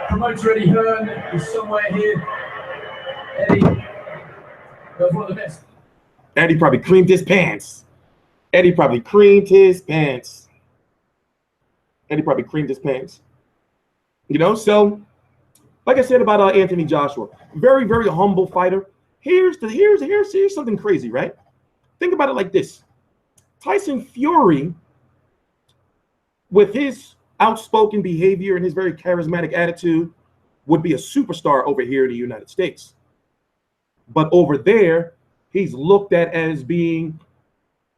Promoter Eddie Hearn is somewhere here. Eddie, That was one of the best. Eddie probably creamed his pants. Eddie probably creamed his pants. Eddie probably creamed his pants. You know, so like I said about Anthony Joshua, very, very humble fighter. Here's something crazy, right? Think about it like this. Tyson Fury, with his outspoken behavior and his very charismatic attitude, would be a superstar over here in the United States. But over there, he's looked at as being,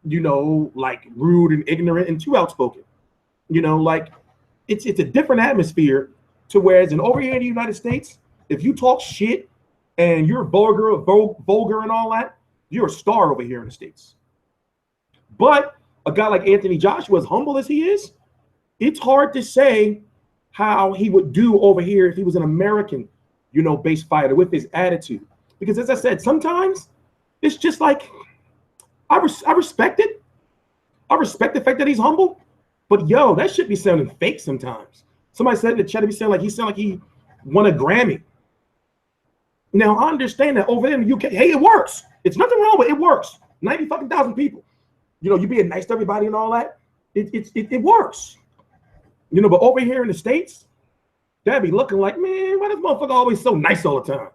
you know, like rude and ignorant and too outspoken. You know, like it's a different atmosphere to whereas in over here in the United States, if you talk shit and you're vulgar and all that, you're a star over here in the States. But a guy like Anthony Joshua, as humble as he is, it's hard to say how he would do over here if he was an American, you know, based fighter with his attitude. Because as I said, sometimes it's just like, I respect it. I respect the fact that he's humble, but yo, that shit be sounding fake sometimes. Somebody said in the chat, he sound like he won a Grammy. Now I understand that over there in the UK, hey, it works. It's nothing wrong with it. It works. 90,000 people. You know, you being nice to everybody and all that. It works. You know, but over here in the States, they'd be looking like, man, why this motherfucker always so nice all the time?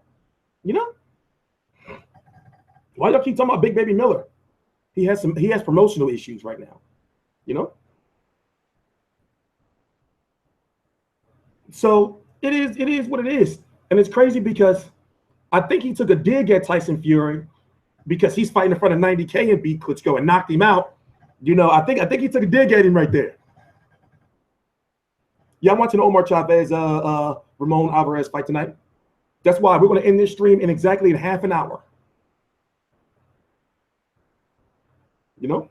You know? Why y'all keep talking about Big Baby Miller? He has promotional issues right now. You know? So it is what it is. And it's crazy because I think he took a dig at Tyson Fury because he's fighting in front of 90K and beat Klitschko and knocked him out. You know, I think he took a dig at him right there. Yeah, I'm watching Omar Chavez, Ramon Alvarez fight tonight. That's why we're going to end this stream in exactly half an hour. You know?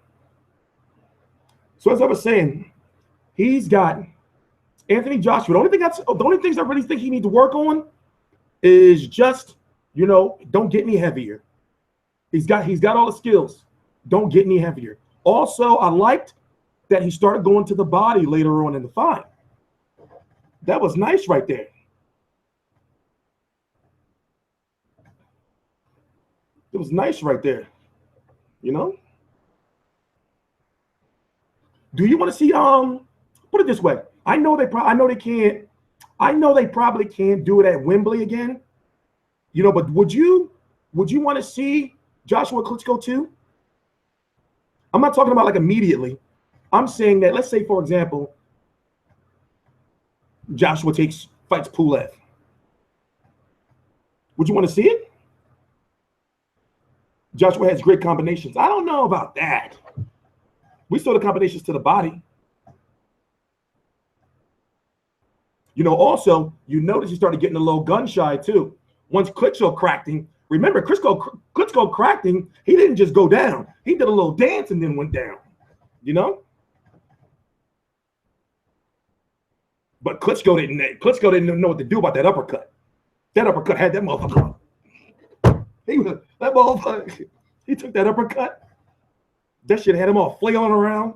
So as I was saying, he's got Anthony Joshua. The only things I really think he needs to work on is just, you know, don't get any heavier. He's got all the skills. Don't get any heavier. Also, I liked that he started going to the body later on in the fight. That was nice right there. It was nice right there. You know? Do you want to see put it this way? I know they probably can't do it at Wembley again. You know, but would you want to see Joshua Klitschko too? I'm not talking about like immediately. I'm saying that, let's say, for example, Joshua fights Pulev. Would you want to see it? Joshua has great combinations. I don't know about that. We saw the combinations to the body. You know, also, you notice he started getting a little gun shy too. Once Klitschko cracked him, remember, Klitschko cracked him, he didn't just go down. He did a little dance and then went down, you know? But Klitschko didn't know what to do about that uppercut. That uppercut had that motherfucker. He took that uppercut. That shit had him all flailing around.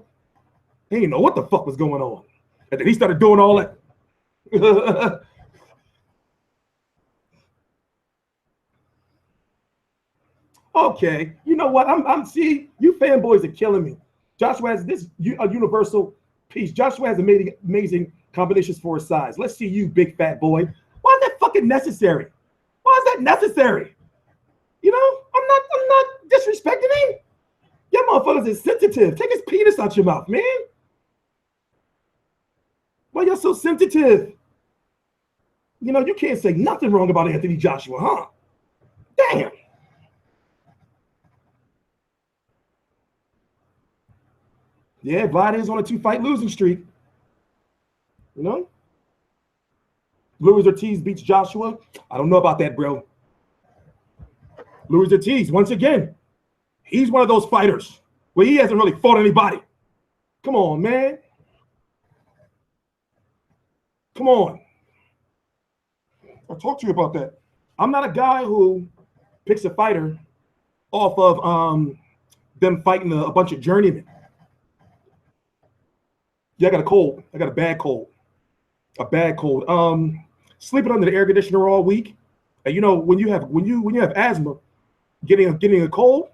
He didn't know what the fuck was going on. And then he started doing all that. Okay, you know what? I'm see, you fanboys are killing me. Joshua has a universal piece. Joshua has amazing combinations for his size. Let's see you, big fat boy. Why is that fucking necessary? Why is that necessary? You know, I'm not disrespecting him. Y'all motherfuckers is sensitive. Take his penis out your mouth, man. Why y'all so sensitive? You know, you can't say nothing wrong about Anthony Joshua, huh? Damn. Yeah, Vlad is on a 2-fight losing streak. You know? Luis Ortiz beats Joshua. I don't know about that, bro. Luis Ortiz, once again, he's one of those fighters where he hasn't really fought anybody. Come on, man. Come on. I'll talk to you about that. I'm not a guy who picks a fighter off of them fighting a bunch of journeymen. Yeah, I got a cold. I got a bad cold. A bad cold. Sleeping under the air conditioner all week. And you know, when you have asthma, getting a cold,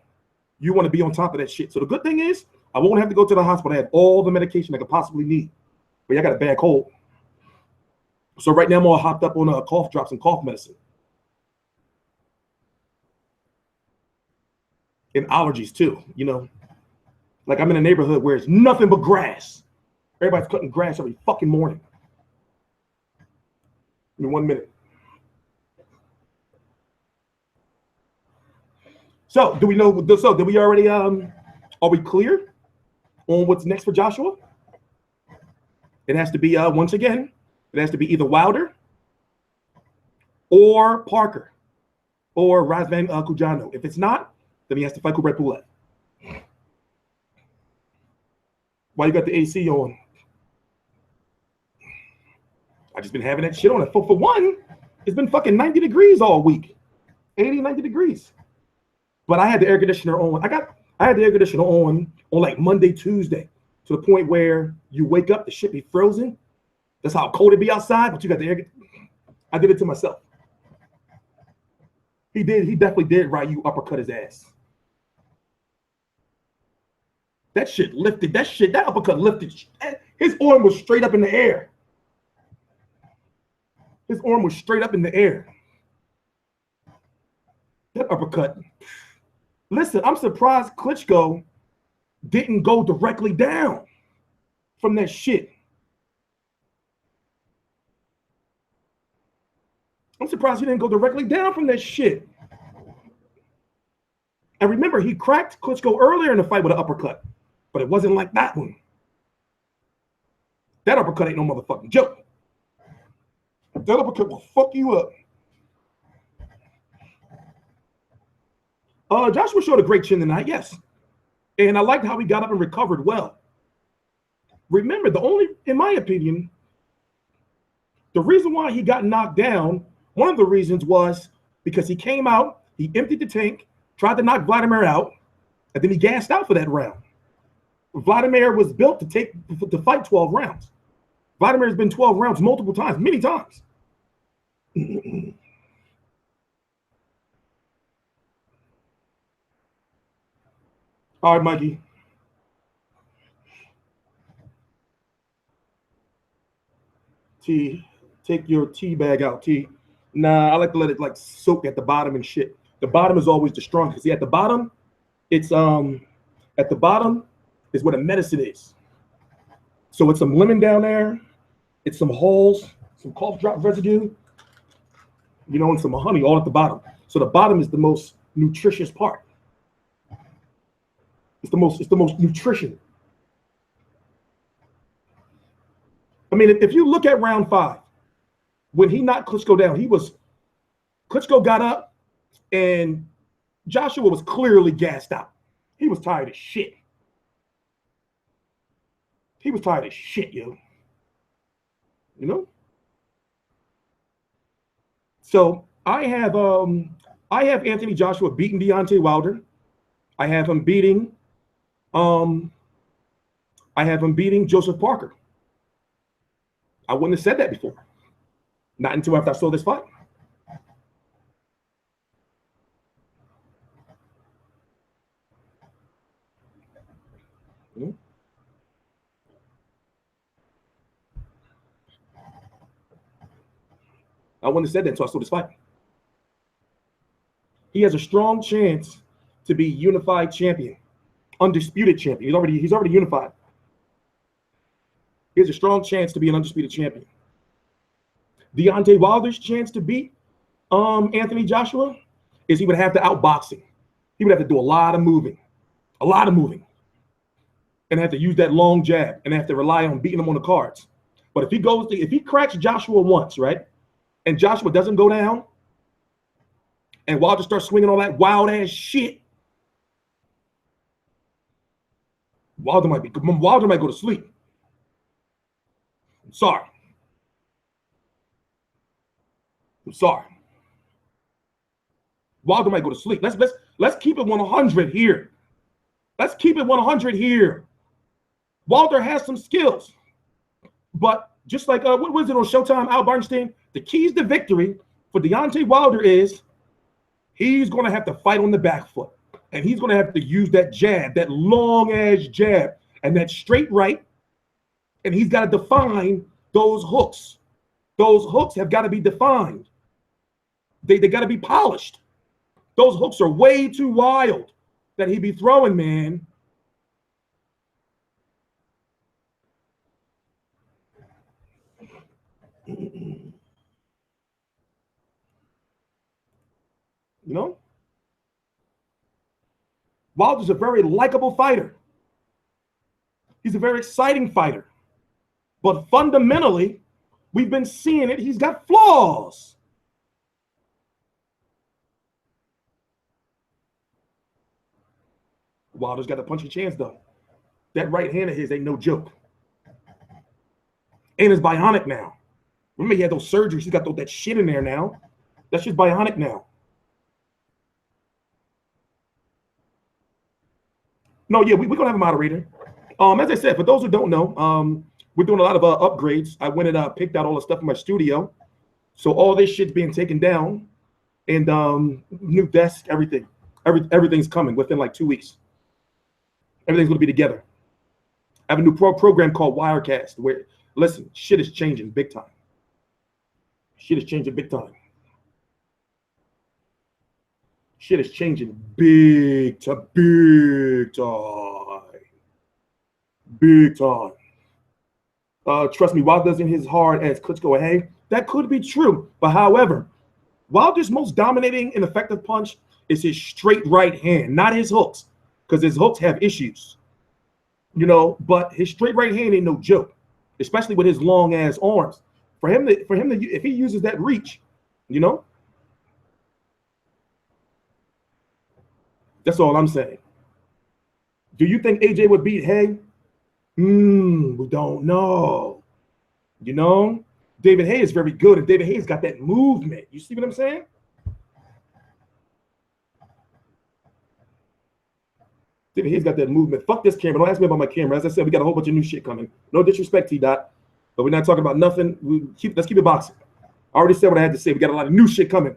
you want to be on top of that shit. So the good thing is, I won't have to go to the hospital. I have all the medication I could possibly need. But I got a bad cold. So right now I'm all hopped up on cough drops and cough medicine. And allergies too, you know. Like I'm in a neighborhood where it's nothing but grass. Everybody's cutting grass every fucking morning. Give me 1 minute. So do we know? So did we already? Are we clear on what's next for Joshua? It has to be once again. It has to be either Wilder or Parker or Razvan Kujano. If it's not, then he has to fight Kubrat Pulev. Why you got the AC on? I just been having that shit on it. For one, it's been fucking 90 degrees all week. 80, 90 degrees. But I had the air conditioner on. I had the air conditioner on like Monday, Tuesday, to the point where you wake up, the shit be frozen. That's how cold it be outside, but you got the air. I did it to myself. He definitely did Ryu uppercut his ass. That shit lifted. That uppercut lifted. His arm was straight up in the air. His arm was straight up in the air. That uppercut. Listen, I'm surprised Klitschko didn't go directly down from that shit. I'm surprised he didn't go directly down from that shit. And remember, he cracked Klitschko earlier in the fight with an uppercut, but it wasn't like that one. That uppercut ain't no motherfucking joke. That uppercut will fuck you up. Joshua showed a great chin tonight, yes. And I liked how he got up and recovered well. Remember, in my opinion, the reason why he got knocked down, one of the reasons was because he came out, he emptied the tank, tried to knock Wladimir out, and then he gassed out for that round. Wladimir was built to fight 12 rounds. Vladimir's been 12 rounds multiple times, many times. All right, Mikey. T, take your tea bag out, T. Nah, I like to let it like soak at the bottom and shit. The bottom is always the strongest. See, at the bottom, it's at the bottom is where the medicine is. So it's some lemon down there, it's some holes, some cough drop residue, you know, and some honey all at the bottom. So the bottom is the most nutritious part. It's the most nutrition. I mean, if you look at round 5, when he knocked Klitschko down, Klitschko got up and Joshua was clearly gassed out. He was tired as shit. He was tired as shit, yo. You know? So I have Anthony Joshua beating Deontay Wilder. I have him beating Joseph Parker. I wouldn't have said that before. Not until after I saw this fight. I wouldn't have said that until I saw this fight. He has a strong chance to be unified champion, undisputed champion. He's already unified. He has a strong chance to be an undisputed champion. Deontay Wilder's chance to beat Anthony Joshua is he would have to outbox him. He would have to do a lot of moving, and have to use that long jab and have to rely on beating him on the cards. But if he cracks Joshua once, right, and Joshua doesn't go down, and Wilder starts swinging all that wild ass shit, Wilder might go to sleep. I'm sorry. Wilder might go to sleep. Let's keep it 100 here. Let's keep it 100 here. Wilder has some skills, but just like what was it on Showtime? Al Bernstein. The keys to victory for Deontay Wilder is He's going to have to fight on the back foot. And he's going to have to use that jab, that long-ass jab, and that straight right. And he's got to define those hooks. Those hooks have got to be defined. They got to be polished. Those hooks are way too wild that he be throwing, man. You know? Wilder's a very likable fighter. He's a very exciting fighter. But fundamentally, we've been seeing it. He's got flaws. Wilder's got a punchy chance, though. That right hand of his ain't no joke. And it's bionic now. Remember, he had those surgeries. He's got that shit in there now. That's just bionic now. No, yeah, we're going to have a moderator. As I said, for those who don't know, we're doing a lot of upgrades. I went and picked out all the stuff in my studio. So all this shit's being taken down. And new desk, everything. Everything's coming within like 2 weeks. Everything's going to be together. I have a new program called Wirecast where, listen, shit is changing big time. Shit is changing big time. Shit is changing big time. Big time. Trust me, Wilder isn't as hard as Klitschko. Hey, that could be true. But however, Wilder's most dominating and effective punch is his straight right hand, not his hooks, because his hooks have issues. You know, but his straight right hand ain't no joke, especially with his long ass arms. For him to, if he uses that reach, you know, that's all I'm saying. Do you think AJ would beat Hay? We don't know. You know, David Hay is very good, and David Hay's got that movement. You see what I'm saying? David Hay's got that movement. Fuck this camera. Don't ask me about my camera. As I said, we got a whole bunch of new shit coming. No disrespect, T-Dot, but we're not talking about nothing. Let's keep it boxing. I already said what I had to say. We got a lot of new shit coming.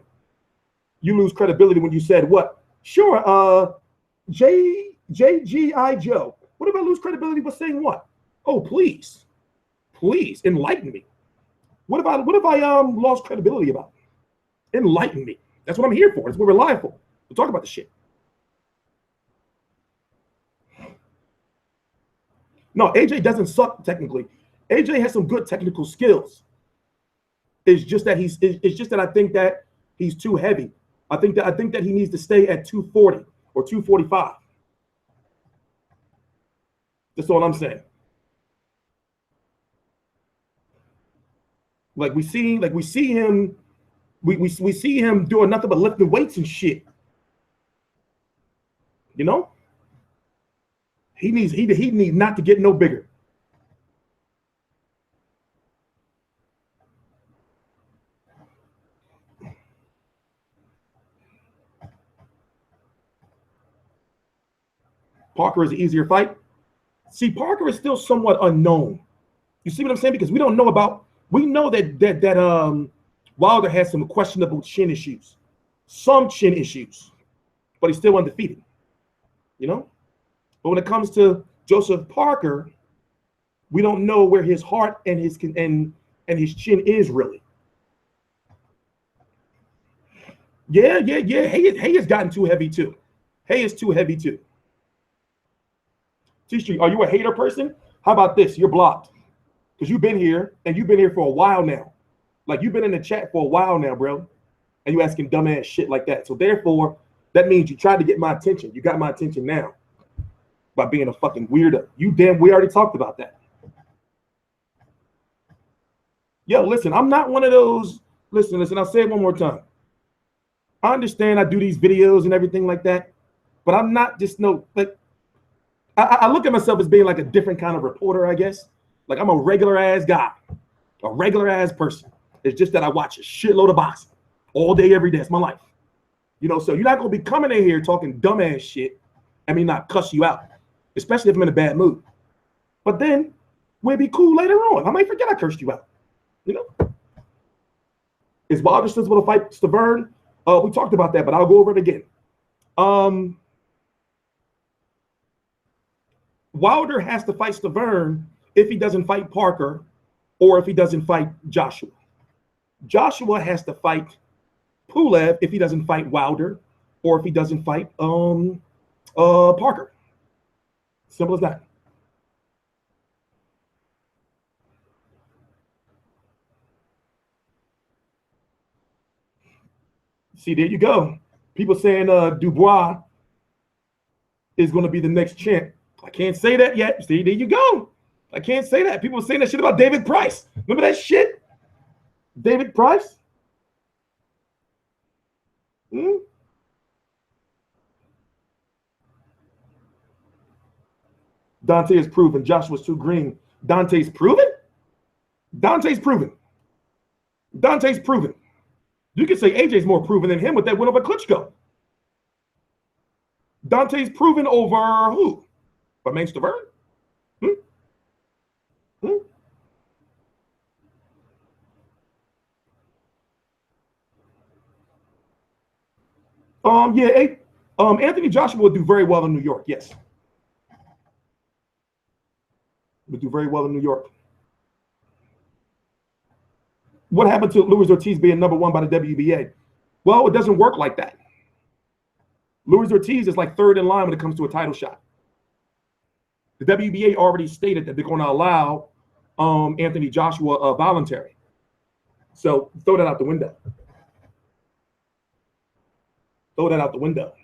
You lose credibility when you said what? Sure, JGI Joe. What if I lose credibility by saying what? Oh, please enlighten me. What if I lost credibility about? Enlighten me. That's what I'm here for. That's what we're live for. We'll talk about the shit. No, AJ doesn't suck technically. AJ has some good technical skills. It's just that I think that he's too heavy. I think that he needs to stay at 240 or 245. That's all I'm saying. Like we see him doing nothing but lifting weights and shit. You know? He needs not to get no bigger. Parker is an easier fight. See, Parker is still somewhat unknown. You see what I'm saying? Because we know that Wilder has some questionable chin issues, some chin issues, but he's still undefeated. You know? But when it comes to Joseph Parker, we don't know where his heart and his chin is really. Yeah. Hay has gotten too heavy too. Hay is too heavy too. T-Street, are you a hater person? How about this? You're blocked. Because you've been here, and you've been here for a while now. Like, you've been in the chat for a while now, bro. And you asking dumbass shit like that. So, therefore, that means you tried to get my attention. You got my attention now by being a fucking weirdo. We already talked about that. Yo, listen, I'm not one of those. Listen, I'll say it one more time. I understand I do these videos and everything like that, but I'm not just I look at myself as being like a different kind of reporter, I guess. Like I'm a regular ass guy, a regular ass person. It's just that I watch a shitload of boxing all day, every day. It's my life. You know, so you're not going to be coming in here talking dumbass shit and me not cuss you out, especially if I'm in a bad mood. But then we'll be cool later on. I might forget I cursed you out. You know? Is Wilder still able to fight Stavern? We talked about that, but I'll go over it again. Wilder has to fight Stavern if he doesn't fight Parker or if he doesn't fight Joshua. Joshua has to fight Pulev if he doesn't fight Wilder or if he doesn't fight Parker. Simple as that. See, there you go. People saying Dubois is going to be the next champ. I can't say that yet. See, there you go. I can't say that. People were saying that shit about David Price. Remember that shit? David Price? Dante is proven. Joshua's too green. Dante's proven? Dante's proven. Dante's proven. You could say AJ's more proven than him with that win over Klitschko. Dante's proven over who? Romain Stavern? Anthony Joshua will do very well in New York. Yes, would do very well in New York. What happened to Luis Ortiz being #1 by the WBA? Well, it doesn't work like that. Luis Ortiz is like third in line when it comes to a title shot. The WBA already stated that they're going to allow Anthony Joshua voluntary. So throw that out the window. Throw that out the window.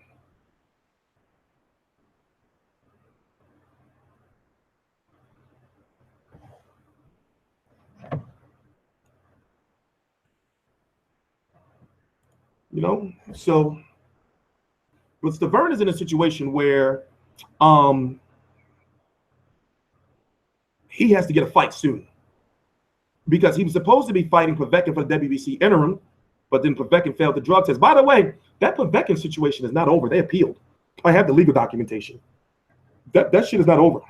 You know, so but Stavern is in a situation where he has to get a fight soon because he was supposed to be fighting Povetkin for the WBC interim, but then Povetkin failed the drug test. By the way, that Povetkin situation is not over. They appealed. I have the legal documentation. That shit is not over.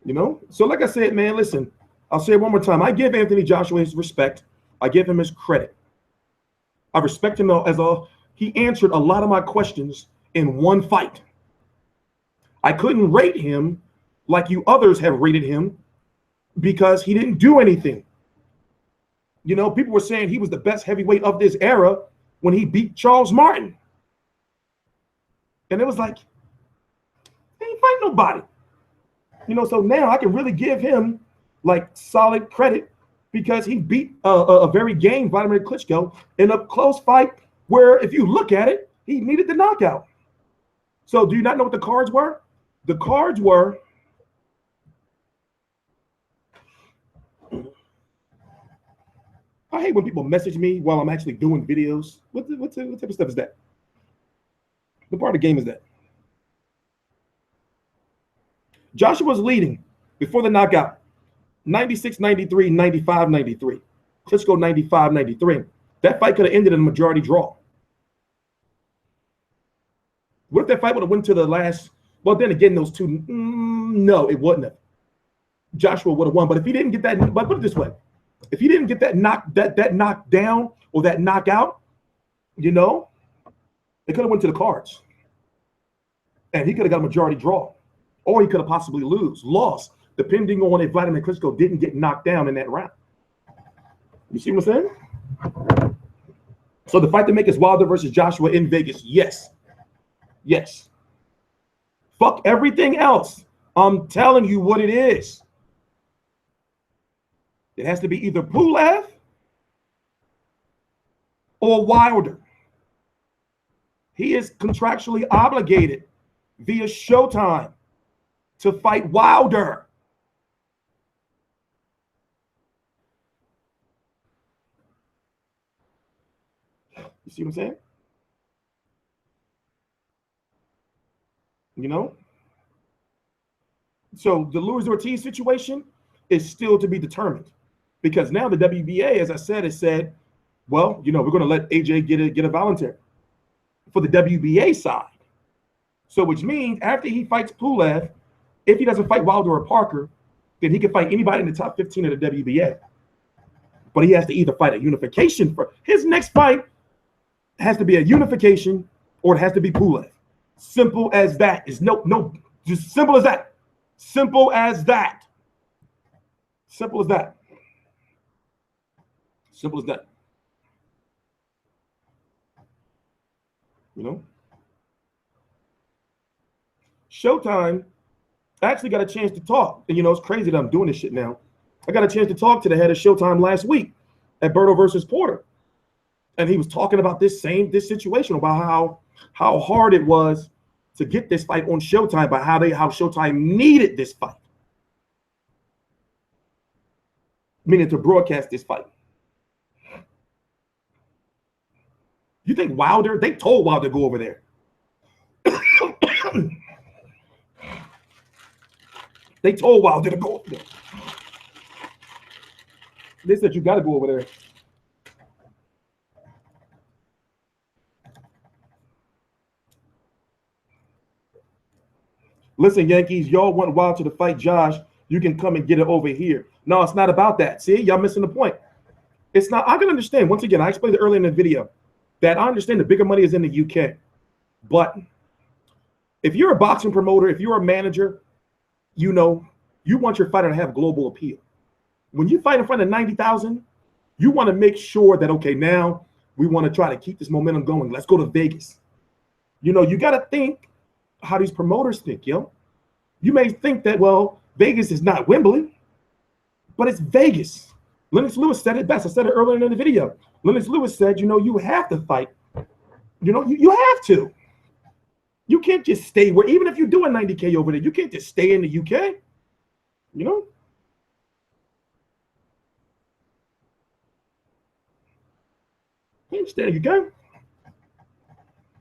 You know? So like I said, man, listen, I'll say it one more time. I give Anthony Joshua his respect. I give him his credit. I respect him as he answered a lot of my questions in one fight. I couldn't rate him like you others have rated him because he didn't do anything. You know, people were saying he was the best heavyweight of this era when he beat Charles Martin. And it was like, he ain't fight nobody. You know, so now I can really give him like solid credit because he beat a very game Wladimir Klitschko in a close fight where if you look at it, he needed the knockout. So do you not know what the cards were? The cards were I hate when people message me while I'm actually doing videos. What type of stuff is that? What part of the game is that? Joshua's leading before the knockout. 96-93, 95-93. Klitschko 95-93. That fight could have ended in a majority draw. What if that fight would have went to the last? Well, then again, those two, no, it wouldn't have. Joshua would have won. But if he didn't get that, but put it this way, if he didn't get that knockdown or that knockout, you know, it could have went to the cards. And he could have got a majority draw. Or he could have possibly lost, depending on if Wladimir Klitschko didn't get knocked down in that round. You see what I'm saying? So the fight to make is Wilder versus Joshua in Vegas. Yes. Yes. Fuck everything else. I'm telling you what it is. It has to be either Pulev or Wilder. He is contractually obligated via Showtime to fight Wilder. You see what I'm saying? You know? So the Luis Ortiz situation is still to be determined because now the WBA, as I said, has said, well, you know, we're going to let AJ get a voluntary for the WBA side. So which means after he fights Pulev, if he doesn't fight Wilder or Parker, then he can fight anybody in the top 15 of the WBA. but he has to either fight a unification for his next fight has to be a unification or it has to be Pulev. Simple as that. Is no, just simple as that. Simple as that. Simple as that. Simple as that. You know? Showtime, I actually got a chance to talk. And you know, it's crazy that I'm doing this shit now. I got a chance to talk to the head of Showtime last week at Berto versus Porter. And he was talking about this situation, about how hard it was to get this fight on Showtime, but how Showtime needed this fight. Meaning to broadcast this fight. You think Wilder, they told Wilder to go over there. They told Wilder to go over there. They said you got to go over there. Listen, Yankees, y'all want Wilder to fight Josh. You can come and get it over here. No, it's not about that. See, y'all missing the point. It's not. I can understand. Once again, I explained it earlier in the video that I understand the bigger money is in the UK. But if you're a boxing promoter, if you're a manager, you know, you want your fighter to have global appeal. When you fight in front of 90,000, you want to make sure that, okay, now we want to try to keep this momentum going. Let's go to Vegas. You know, you got to think how these promoters think, yo. You may think that, well, Vegas is not Wembley, but it's Vegas. Lennox Lewis said it best. I said it earlier in the video. Lennox Lewis said, you know, you have to fight. You know, you have to. You can't just stay where, even if you're doing 90K over there, you can't just stay in the UK. You know? You can't stay in the UK.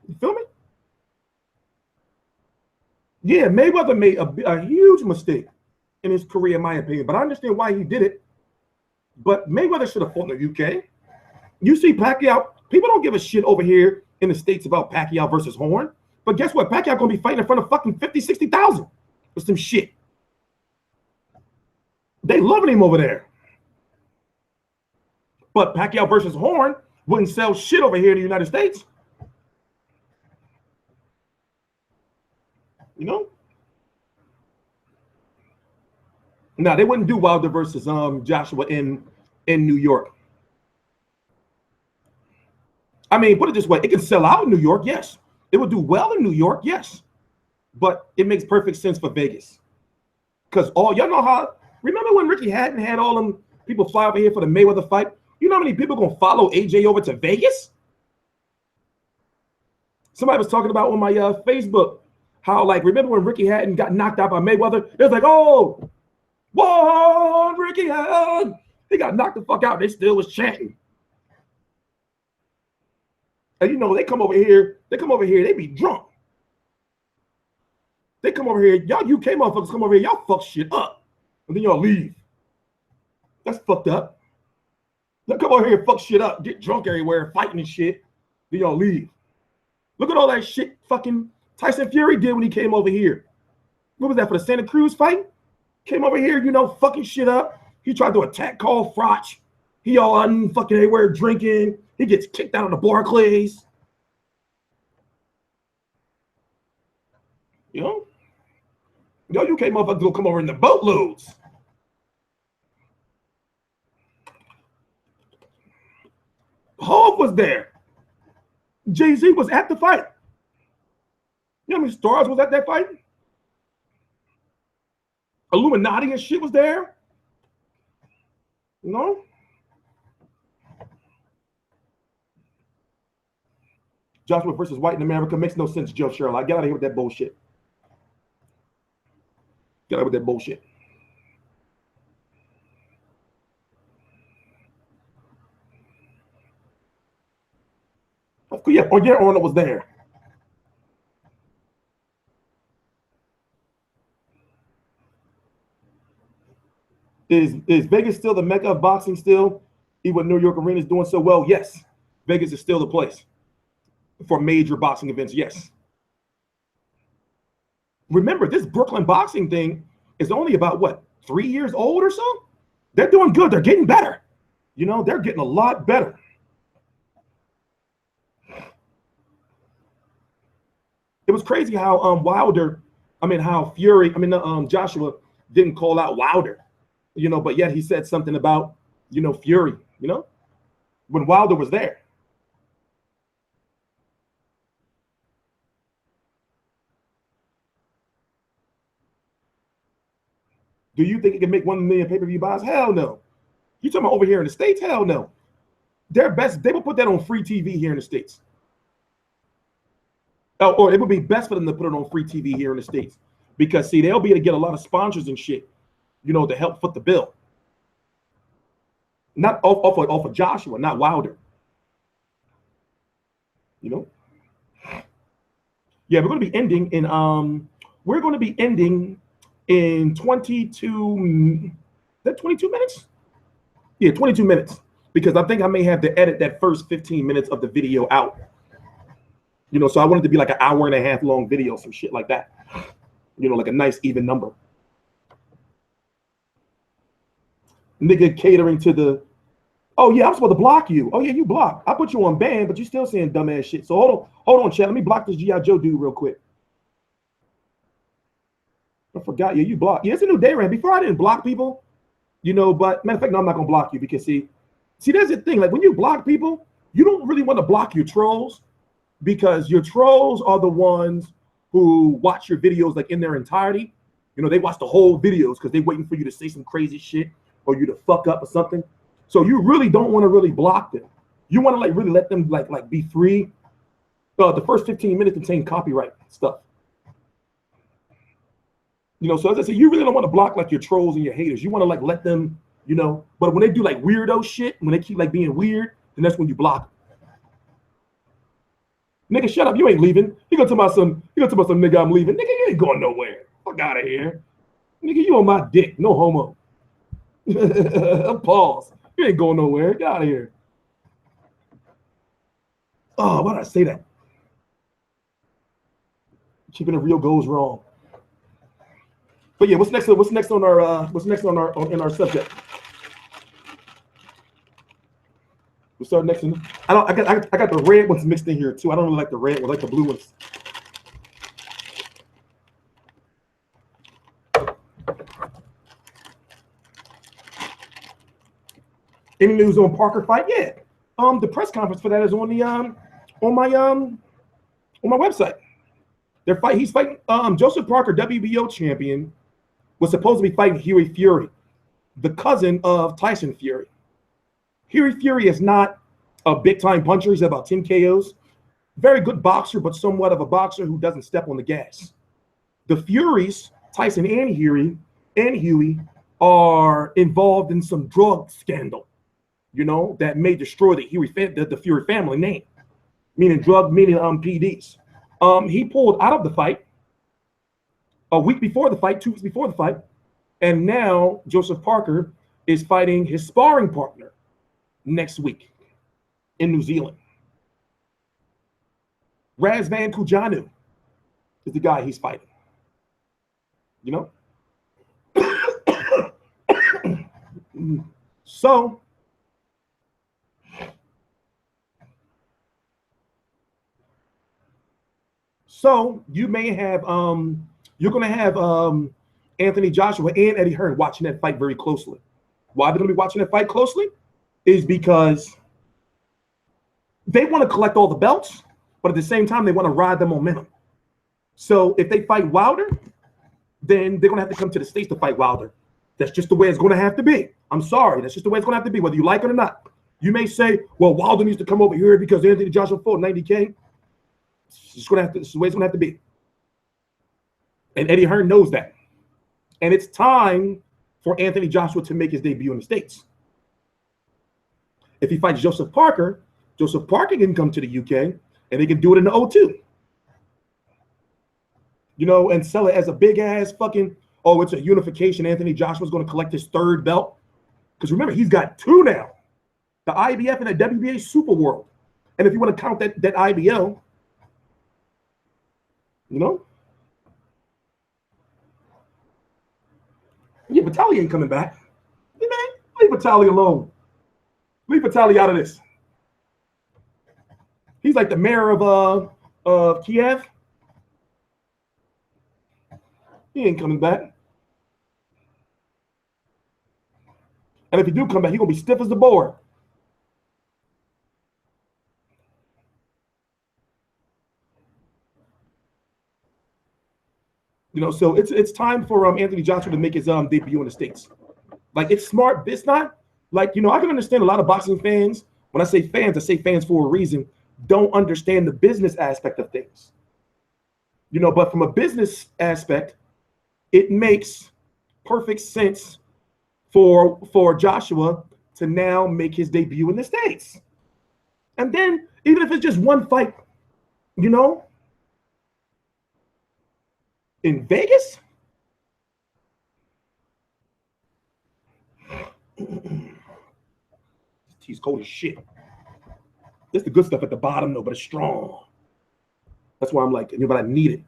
You feel me? Yeah, Mayweather made a huge mistake in his career, in my opinion. But I understand why he did it. But Mayweather should have fought in the UK. You see Pacquiao, people don't give a shit over here in the States about Pacquiao versus Horn. But guess what? Pacquiao going to be fighting in front of fucking 50, 60,000 with some shit. They loving him over there. But Pacquiao versus Horn wouldn't sell shit over here in the United States. You know? No, they wouldn't do Wilder versus Joshua in New York. I mean, put it this way, it can sell out in New York, yes. It would do well in New York, yes. But it makes perfect sense for Vegas. Because y'all know how, remember when Ricky Hatton had all them people fly over here for the Mayweather fight? You know how many people going to follow AJ over to Vegas? Somebody was talking about on my Facebook how, like, remember when Ricky Hatton got knocked out by Mayweather? It was like, oh, whoa, Ricky Hatton. He got knocked the fuck out. They still was chanting. And you know, they come over here, they be drunk. They come over here, y'all UK motherfuckers come over here, y'all fuck shit up. And then y'all leave. That's fucked up. Y'all come over here and fuck shit up, get drunk everywhere, fighting and shit. Then y'all leave. Look at all that shit fucking Tyson Fury did when he came over here. What was that, for the Santa Cruz fight? Came over here, you know, fucking shit up. He tried to attack Carl Froch. He all fucking everywhere drinking. He gets kicked out of the Barclays. You know? Yo, UK motherfuckers will come over in the boatloads. Hov was there. Jay-Z was at the fight. You know how many stars was at that fight? Illuminati and shit was there. You know? Joshua versus White in America makes no sense, Joe Sherrill. I get out of here with that bullshit. Get out with that bullshit. Yeah, Arnold was there. Is Vegas still the mecca of boxing still? Even with New York Arena is doing so well? Yes. Vegas is still the place for major boxing events, yes. Remember, this Brooklyn boxing thing is only about, what, 3 years old or so? They're doing good. They're getting better. You know, they're getting a lot better. It was crazy how Joshua didn't call out Wilder, you know, but yet he said something about, you know, Fury, you know, when Wilder was there. Do you think it can make 1 million pay-per-view buys? Hell no. You talking about over here in the States? Hell no. They will put that on free TV here in the States. Oh, or it would be best for them to put it on free TV here in the States. Because, see, they'll be able to get a lot of sponsors and shit, you know, to help foot the bill. Not off of Joshua, not Wilder. You know? Yeah, we're going to be ending in 22, is that 22 minutes? Yeah, 22 minutes. Because I think I may have to edit that first 15 minutes of the video out. You know, so I want it to be like an hour and a half long video, some shit like that. You know, like a nice even number. Nigga catering to the, oh yeah, I'm supposed to block you. Oh yeah, you blocked. I put you on ban, but you still saying dumbass shit. So hold on, chat. Let me block this G.I. Joe dude real quick. I forgot. Yeah, you blocked. Yeah, it's a new day, Rand. Before I didn't block people, you know, but matter of fact, no, I'm not gonna block you because see, there's the thing. Like when you block people, you don't really want to block your trolls because your trolls are the ones who watch your videos like in their entirety. You know, they watch the whole videos because they're waiting for you to say some crazy shit or you to fuck up or something. So you really don't want to really block them. You want to like really let them like be free. The first 15 minutes contain copyright stuff. You know, so as I say, you really don't want to block like your trolls and your haters. You want to like let them, you know, but when they do like weirdo shit, when they keep like being weird, then that's when you block them. Nigga, shut up. You ain't leaving. You gonna tell some nigga I'm leaving. Nigga, you ain't going nowhere. Fuck out of here. Nigga, you on my dick. No homo. Pause. You ain't going nowhere. Get out of here. Oh, why did I say that? Keeping it real goes wrong. But yeah, what's next on our subject? We'll start next one. I got the red ones mixed in here too. I don't really like the red ones, I like the blue ones. Any news on Parker fight? Yeah. The press conference for that is on the on my website. He's fighting Joseph Parker, WBO champion, was supposed to be fighting Huey Fury, the cousin of Tyson Fury. Huey Fury is not a big-time puncher. He's about 10 KOs. Very good boxer, but somewhat of a boxer who doesn't step on the gas. The Furies, Tyson and Huey, are involved in some drug scandal, you know, that may destroy the Fury family name, meaning PDs. He pulled out of the fight a week before the fight, 2 weeks before the fight, and now Joseph Parker is fighting his sparring partner next week in New Zealand. Razvan Kujanu is the guy he's fighting. You know? So you may have you're gonna have Anthony Joshua and Eddie Hearn watching that fight very closely. Why they're gonna be watching that fight closely is because they want to collect all the belts, but at the same time they want to ride the momentum. So if they fight Wilder, then they're gonna have to come to the States to fight Wilder. That's just the way it's gonna have to be. I'm sorry, that's just the way it's gonna have to be, whether you like it or not. You may say, well, Wilder needs to come over here because Anthony Joshua fought 90K. It's gonna have to, this is the way it's gonna have to be. And Eddie Hearn knows that. And it's time for Anthony Joshua to make his debut in the States. If he fights Joseph Parker can come to the UK and they can do it in the O2. You know, and sell it as a big ass fucking, oh, it's a unification. Anthony Joshua's going to collect his third belt. Because remember, he's got two now. The IBF and the WBA Super World. And if you want to count that IBO, you know? Yeah, Vitaly ain't coming back. Yeah, man, leave Vitaly alone. Vitaly out of this. He's like the mayor of Kiev. He ain't coming back. And if he do come back, he's gonna be stiff as the board. You know, so it's time for Anthony Joshua to make his debut in the States. Like, it's smart. It's not like, you know, I can understand a lot of boxing fans. When I say fans for a reason, don't understand the business aspect of things. You know, but from a business aspect, it makes perfect sense for Joshua to now make his debut in the States. And then, even if it's just one fight, you know, in Vegas, he's cold as shit. This is the good stuff at the bottom, though, but it's strong. That's why I'm like, but I need it.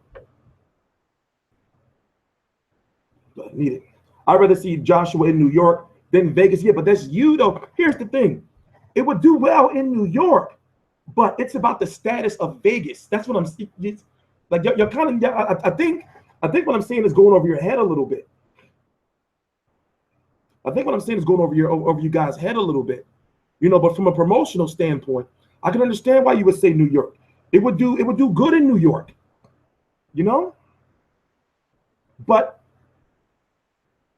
I need it. I'd rather see Joshua in New York than Vegas. Yeah, but that's you, though. Here's the thing. It would do well in New York, but it's about the status of Vegas. That's what I'm saying. Like, you're kind of, I think what I'm saying is going over your head a little bit. I think what I'm saying is going over you guys' head a little bit. You know, but from a promotional standpoint, I can understand why you would say New York. It would do good in New York. You know? But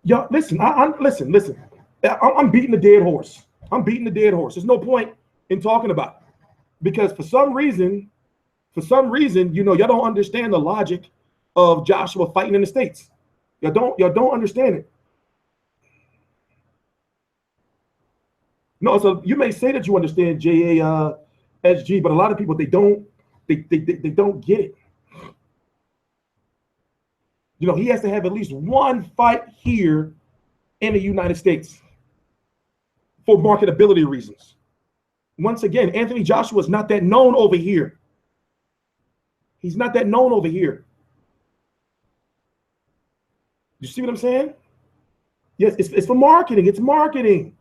y'all, listen, listen. I'm beating the dead horse. There's no point in talking about it. Because for some reason, you know, y'all don't understand the logic of Joshua fighting in the States. Y'all don't understand it. No, so you may say that you understand JASG, but a lot of people they don't get it. You know, he has to have at least one fight here in the United States for marketability reasons. Once again, Anthony Joshua is not that known over here. He's not that known over here. You see what I'm saying? Yes, it's for marketing. It's marketing.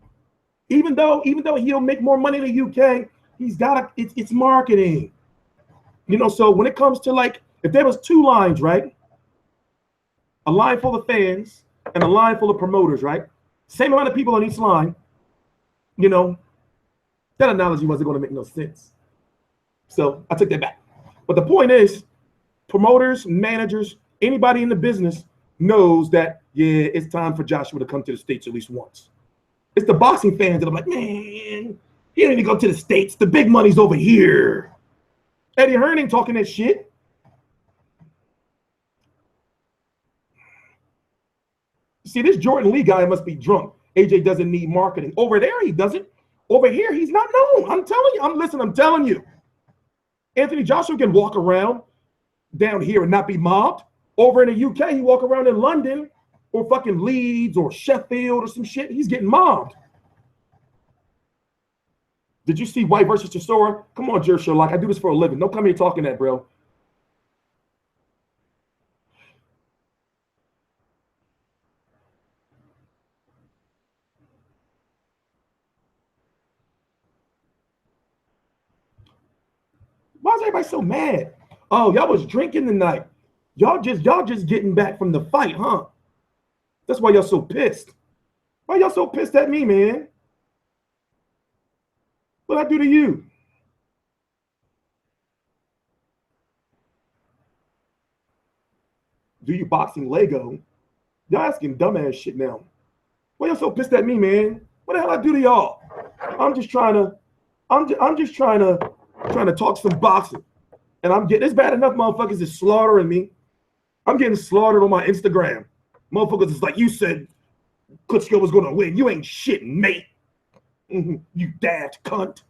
Even though he'll make more money in the UK, he's got it's marketing. You know, so when it comes to, like, if there was two lines, right? A line full of fans and a line full of promoters, right? Same amount of people on each line, you know, that analogy wasn't going to make no sense. So I took that back. But the point is, promoters, managers, anybody in the business knows that, yeah, it's time for Joshua to come to the States at least once. It's the boxing fans that I'm like, man, he don't need to go to the States. The big money's over here. Eddie Hearn ain't talking that shit. See, this Jordan Lee guy must be drunk. AJ doesn't need marketing. Over there, he doesn't. Over here, he's not known. I'm telling you. I'm telling you. Anthony Joshua can walk around down here and not be mobbed. Over in the UK, he walk around in London or fucking Leeds or Sheffield or some shit. He's getting mobbed. Did you see White versus Chisora? Come on, Jer Sherlock. I do this for a living. Don't come here talking that, bro. Why is everybody so mad? Oh, y'all was drinking tonight. Y'all just getting back from the fight, huh? That's why y'all so pissed. Why y'all so pissed at me, man? What'd I do to you? Do you boxing Lego? Y'all asking dumbass shit now. Why y'all so pissed at me, man? What the hell I do to y'all? I'm just trying to talk some boxing. And it's bad enough motherfuckers is slaughtering me. I'm getting slaughtered on my Instagram. Motherfuckers is like, you said Klitschko was gonna win. You ain't shit, mate. You daft cunt.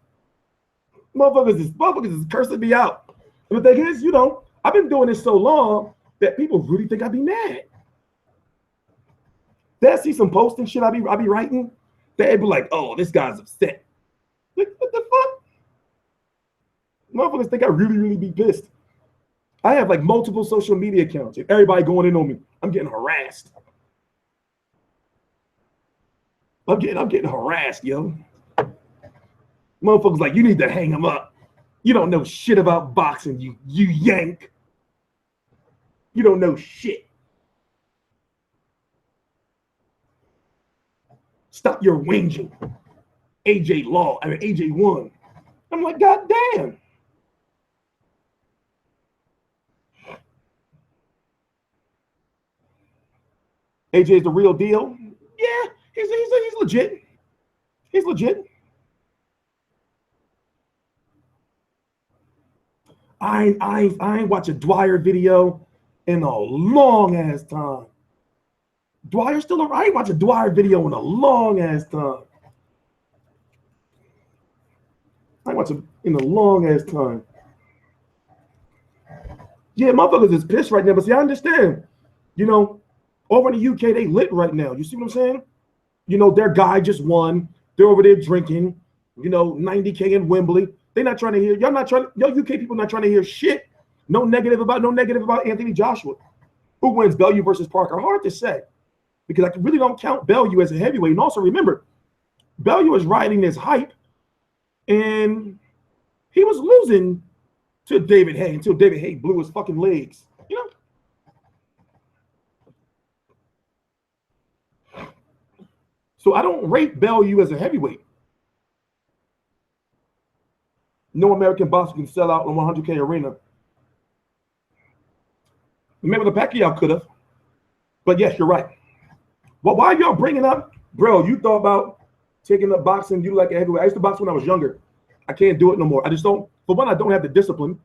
Motherfuckers is cursing me out. And the thing is, you know, I've been doing this so long that people really think I'd be mad. They'll see some posting shit I be writing. They'd be like, oh, this guy's upset. Like, what the fuck? Motherfuckers think I really be pissed. I have like multiple social media accounts and everybody going in on me. I'm getting harassed. I'm getting harassed, yo. Motherfuckers like, you need to hang him up. You don't know shit about boxing, you yank. You don't know shit. Stop your whinging. AJ won. I'm like, God damn. AJ's the real deal. Yeah, he's legit. He's legit. I ain't watched a Dwyer video in a long ass time. Dwyer's still around. I ain't watched a Dwyer video in a long ass time. I ain't watched it in a long ass time. Yeah, motherfuckers is pissed right now, but see, I understand. You know, over in the UK, they lit right now. You see what I'm saying? You know, their guy just won. They're over there drinking, you know, 90K in Wembley. They're not trying to hear, y'all UK people not trying to hear shit. No negative about Anthony Joshua. Who wins, Bellew versus Parker? Hard to say, because I really don't count Bellew as a heavyweight. And also remember, Bellew is riding this hype, and he was losing to David Haye until David Haye blew his fucking legs. You know? So I don't rate Bellew as a heavyweight. No American boxer can sell out in 100K arena. Remember, the Pacquiao could have. But yes, you're right. Well, why are y'all bringing up, bro, you thought about taking up boxing, you like a heavyweight. I used to box when I was younger. I can't do it no more. I just don't, for one, I don't have the discipline,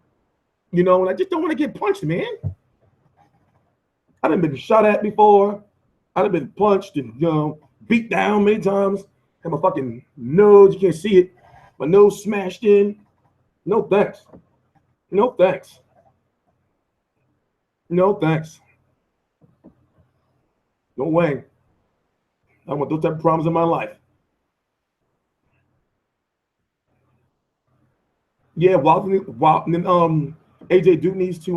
you know, and I just don't want to get punched, man. I done been shot at before. I done been punched and, you know, beat down many times. Have my fucking nose, you can't see it. My nose smashed in. No thanks. No thanks. No thanks. No way. I want those type of problems in my life. Yeah, AJ Duke needs to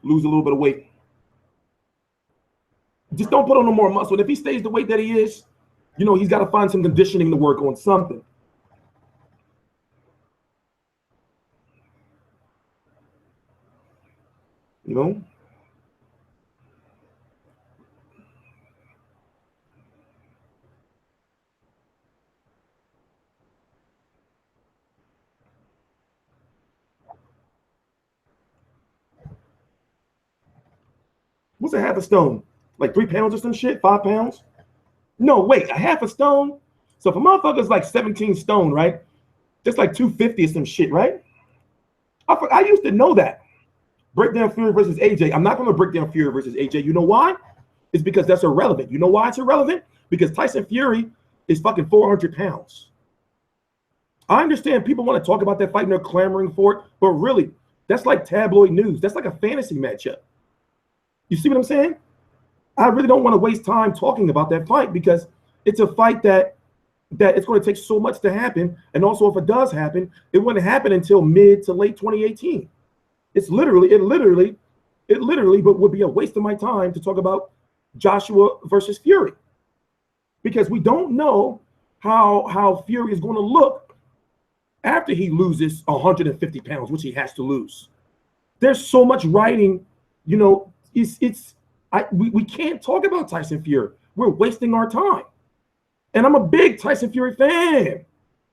lose a little bit of weight. Just don't put on no more muscle. And if he stays the weight that he is, you know, he's got to find some conditioning to work on something. You know? What's a half a stone? Like 3 pounds or some shit? 5 pounds? No, wait, a half a stone? So if a motherfucker's like 17 stone, right? That's like 250 or some shit, right? I used to know that. Breakdown Fury versus AJ. I'm not going to break down Fury versus AJ. You know why? It's because that's irrelevant. You know why it's irrelevant? Because Tyson Fury is fucking 400 pounds. I understand people want to talk about that fight and they're clamoring for it, but really, that's like tabloid news. That's like a fantasy matchup. You see what I'm saying? I really don't want to waste time talking about that fight because it's a fight that it's going to take so much to happen. And also, if it does happen, it wouldn't happen until mid to late 2018. It literally would be a waste of my time to talk about Joshua versus Fury, because we don't know how Fury is going to look after he loses 150 pounds, which he has to lose. There's so much writing, you know. We can't talk about Tyson Fury. We're wasting our time. And I'm a big Tyson Fury fan.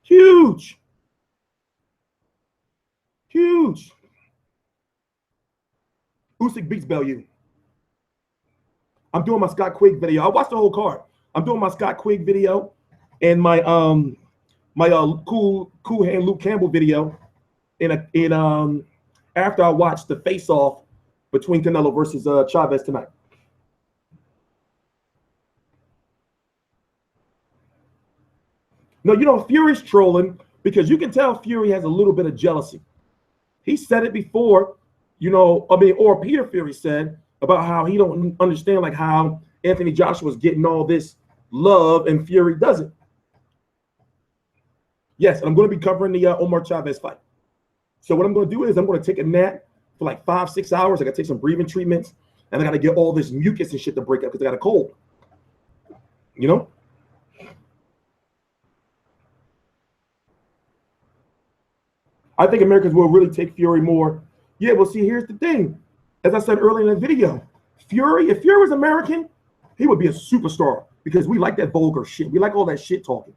Huge. Usyk beats Bellew. I'm doing my Scott Quigg video. I watched the whole card. I'm doing my Scott Quigg video and my cool hand Luke Campbell video after I watched the face-off between Canelo versus Chavez tonight. No, you know, Fury's trolling because you can tell Fury has a little bit of jealousy. He said it before, you know, or Peter Fury said about how he don't understand like how Anthony Joshua's getting all this love and Fury doesn't. Yes, and I'm going to be covering the Omar Chavez fight. So what I'm going to do is I'm going to take a nap for like 5-6 hours. I got to take some breathing treatments, and I got to get all this mucus and shit to break up because I got a cold. You know? I think Americans will really take Fury more. Yeah, well, see, here's the thing. As I said earlier in the video, Fury, if Fury was American, he would be a superstar because we like that vulgar shit. We like all that shit talking.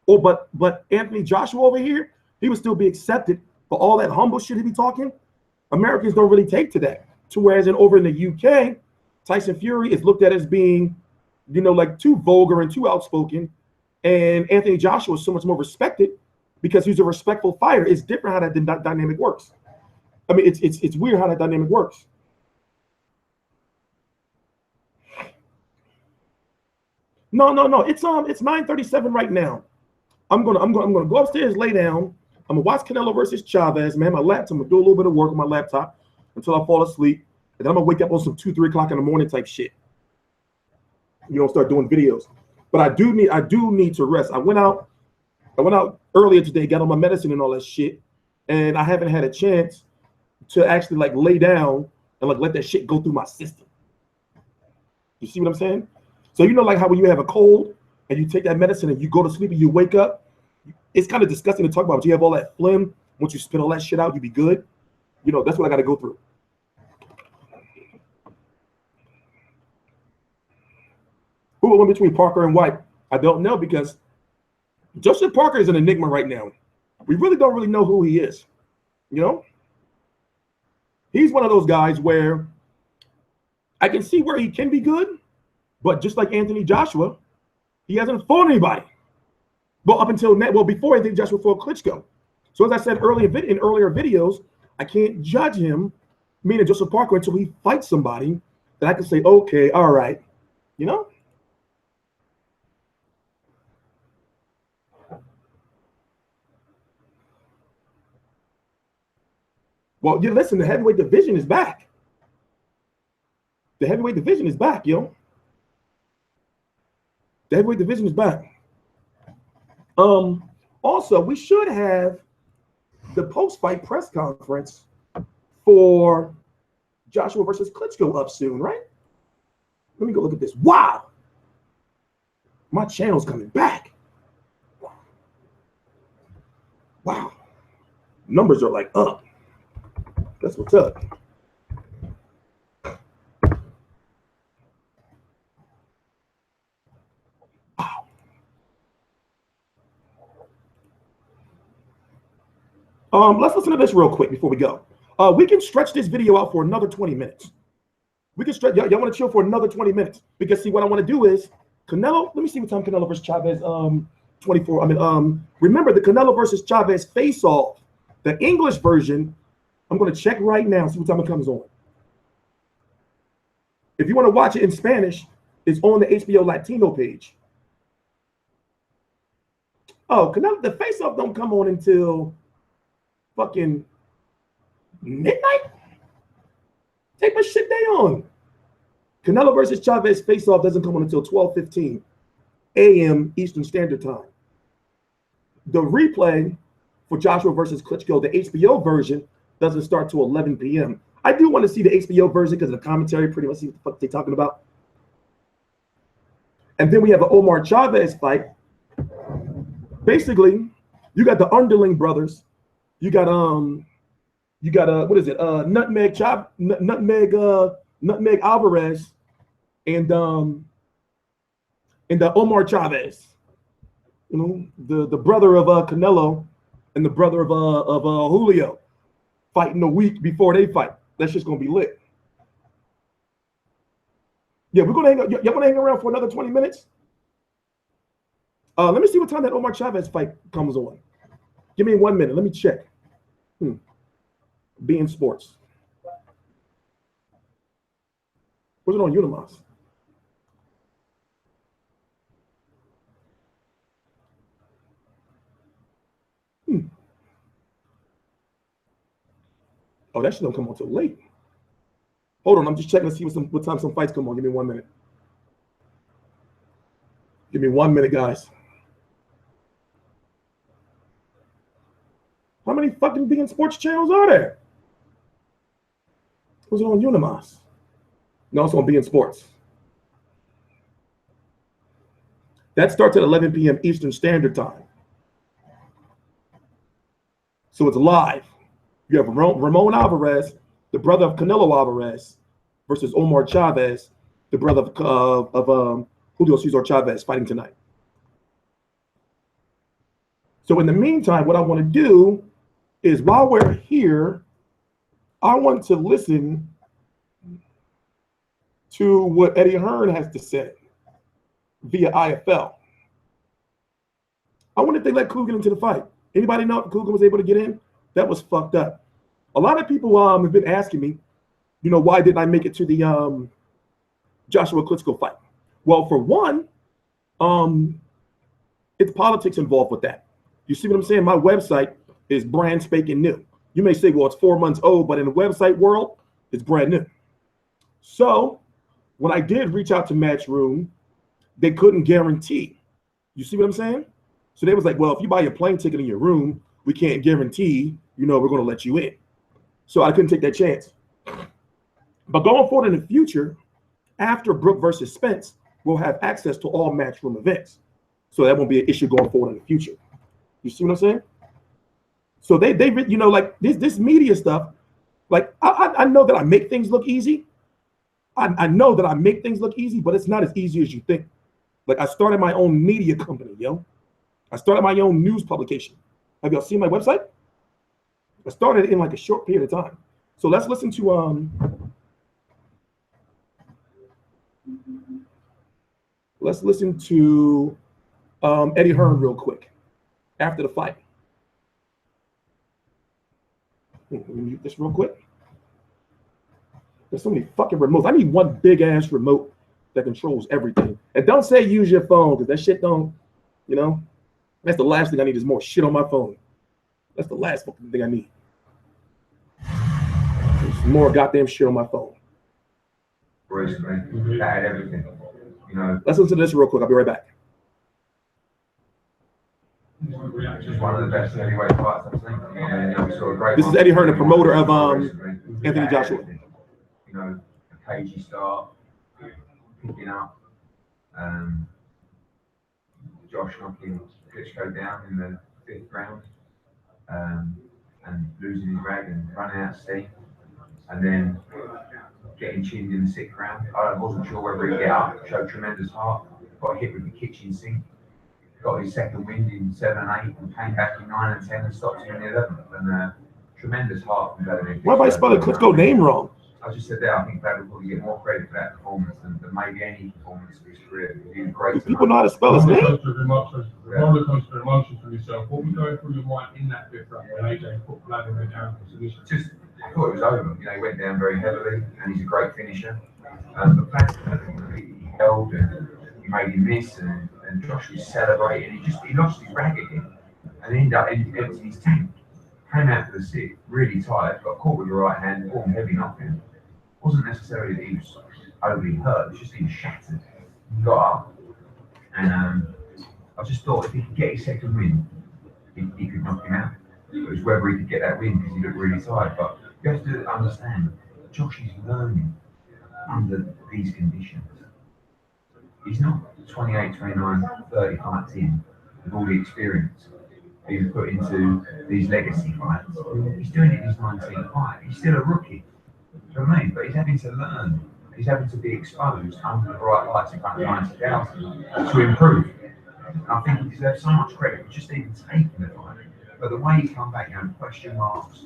Oh, but Anthony Joshua over here, he would still be accepted for all that humble shit he be talking. Americans don't really take to that. Whereas over in the UK, Tyson Fury is looked at as being, you know, like too vulgar and too outspoken. And Anthony Joshua is so much more respected because he's a respectful fighter. It's different how that dynamic works. I mean, it's weird how that dynamic works. No. It's 9:37 right now. I'm gonna go upstairs, lay down. I'm gonna watch Canelo versus Chavez, man. My laptop, I'm gonna do a little bit of work on my laptop until I fall asleep. And then I'm gonna wake up on some 2, 3 o'clock in the morning type shit. You know, start doing videos. But I do need to rest. I went out earlier today, got on my medicine and all that shit, and I haven't had a chance to actually like lay down and like let that shit go through my system. You see what I'm saying? So you know, like how when you have a cold and you take that medicine and you go to sleep and you wake up, it's kind of disgusting to talk about, but you have all that phlegm. Once you spit all that shit out, you be good. You know, that's what I got to go through. Who will win between Parker and White? I don't know, because Joseph Parker is an enigma right now. We really don't know who he is. You know? He's one of those guys where I can see where he can be good, but just like Anthony Joshua, he hasn't fought anybody. Well, up until now, well, before Anthony Joshua fought Klitschko. So as I said earlier in earlier videos, I can't judge him, meaning Joseph Parker, until he fights somebody that I can say, okay, all right, you know? Well, yeah, listen, the heavyweight division is back. The heavyweight division is back, yo. The heavyweight division is back. Also, we should have the post-fight press conference for Joshua versus Klitschko up soon, right? Let me go look at this. Wow. My channel's coming back. Wow. Numbers are like up. That's what's up. Let's listen to this real quick before we go. We can stretch this video out for another 20 minutes. We can stretch. Y'all want to chill for another 20 minutes? Because see, what I want to do is Canelo. Let me see what time Canelo versus Chavez. 24. I mean, remember the Canelo versus Chavez face-off, the English version. I'm going to check right now. See what time it comes on. If you want to watch it in Spanish, it's on the HBO Latino page. Oh, Canelo, the face-off don't come on until fucking midnight? Take my shit down. Canelo versus Chavez face-off doesn't come on until 12:15 a.m. Eastern Standard Time. The replay for Joshua versus Klitschko, the HBO version, doesn't start till 11 p.m. I do want to see the HBO version because of the commentary, pretty much see what the fuck they're talking about. And then we have an Omar Chavez fight. Basically, you got the Underling brothers. You got what is it? Nutmeg Alvarez and Omar Chavez. You know, the brother of Canelo and the brother of Julio fighting a week before they fight. That's just gonna be lit. Yeah, we're gonna hang. Y'all gonna hang around for another 20 minutes? Let me see what time that Omar Chavez fight comes on. Give me 1 minute. Let me check. Being Sports. Was it on Unimas? Oh, that shit don't come on till late. Hold on, I'm just checking to see what time some fights come on. Give me 1 minute. Give me 1 minute, guys. How many fucking Being Sports channels are there? Was it on Unimas? No, it's on Being Sports. That starts at 11 p.m. Eastern Standard Time. So it's live. You have Ramon Alvarez, the brother of Canelo Alvarez, versus Omar Chavez, the brother of Julio Cesar Chavez, fighting tonight. So in the meantime, what I want to do is, while we're here, I want to listen to what Eddie Hearn has to say via IFL. I wonder if they let Coogan into the fight. Anybody know if Coogan was able to get in? That was fucked up. A lot of people have been asking me, why didn't I make it to the Joshua Klitschko fight? Well, for one, it's politics involved with that. You see what I'm saying? My website is brand spanking new. You may say, well, it's 4 months old, but in the website world, it's brand new. So when I did reach out to Matchroom, they couldn't guarantee. You see what I'm saying? So they was like, well, if you buy your plane ticket in your room, we can't guarantee, we're going to let you in. So I couldn't take that chance. But going forward in the future, after Brook versus Spence, we'll have access to all Matchroom events. So that won't be an issue going forward in the future. You see what I'm saying? So they like this media stuff, like I know that I make things look easy. I know that I make things look easy, but it's not as easy as you think. Like, I started my own media company, yo. I started my own news publication. Have y'all seen my website? I started it in like a short period of time. So let's listen to Eddie Hearn real quick after the fight. Let me mute this real quick. There's so many fucking remotes. I need one big ass remote that controls everything. And don't say use your phone, because that shit don't, that's the last thing I need is more shit on my phone. That's the last fucking thing I need. There's more goddamn shit on my phone. That had everything. Let's listen to this real quick. I'll be right back. Just one of the best heavyweight fights I've seen. We saw a great This is Eddie Hearn, the promoter of Anthony Joshua. A cagey start, picking up, Josh knocking Klitschko down in the 5th round, and losing his rag and running out of steam, and then getting chinned in the 6th round. I wasn't sure whether he'd get up, showed tremendous heart, got hit with the kitchen sink, got his second wind in 7 and 8, and came back in 9 and 10 and stopped him in the 11th. And tremendous heart from Wladimir Klitschko. Why have I spelled the Klitschko name wrong? I just said that I think Vlad will probably get more credit for that performance than maybe any performance of his career. He was great. People know how to spell his name. Roller coaster emotions from yourself. What was going through your mind in that 5th round when AJ put Wladimir down for submission? Just, I thought it was over. He went down very heavily, and he's a great finisher. But Vlad, he held and he made him miss, and Josh was celebrating. He lost his rag again, and ended up emptying his tank. Came out for the 6th, really tired, got caught with the right hand, formed heavy knocking. Wasn't necessarily that he was overly hurt, it was just he was shattered. He got up, and I just thought if he could get his second win, he could knock him out. It was whether he could get that win because he looked really tired. But you have to understand, Josh is learning under these conditions. He's not 28, 29, 30 fights in with all the experience he's put into these legacy fights. He's doing it in his 19th fight. He's still a rookie. You know what I mean? But he's having to learn. He's having to be exposed under the bright lights in front of 90,000 to improve. And I think he deserves so much credit for just even taking the fight. But the way he's come back, question marks,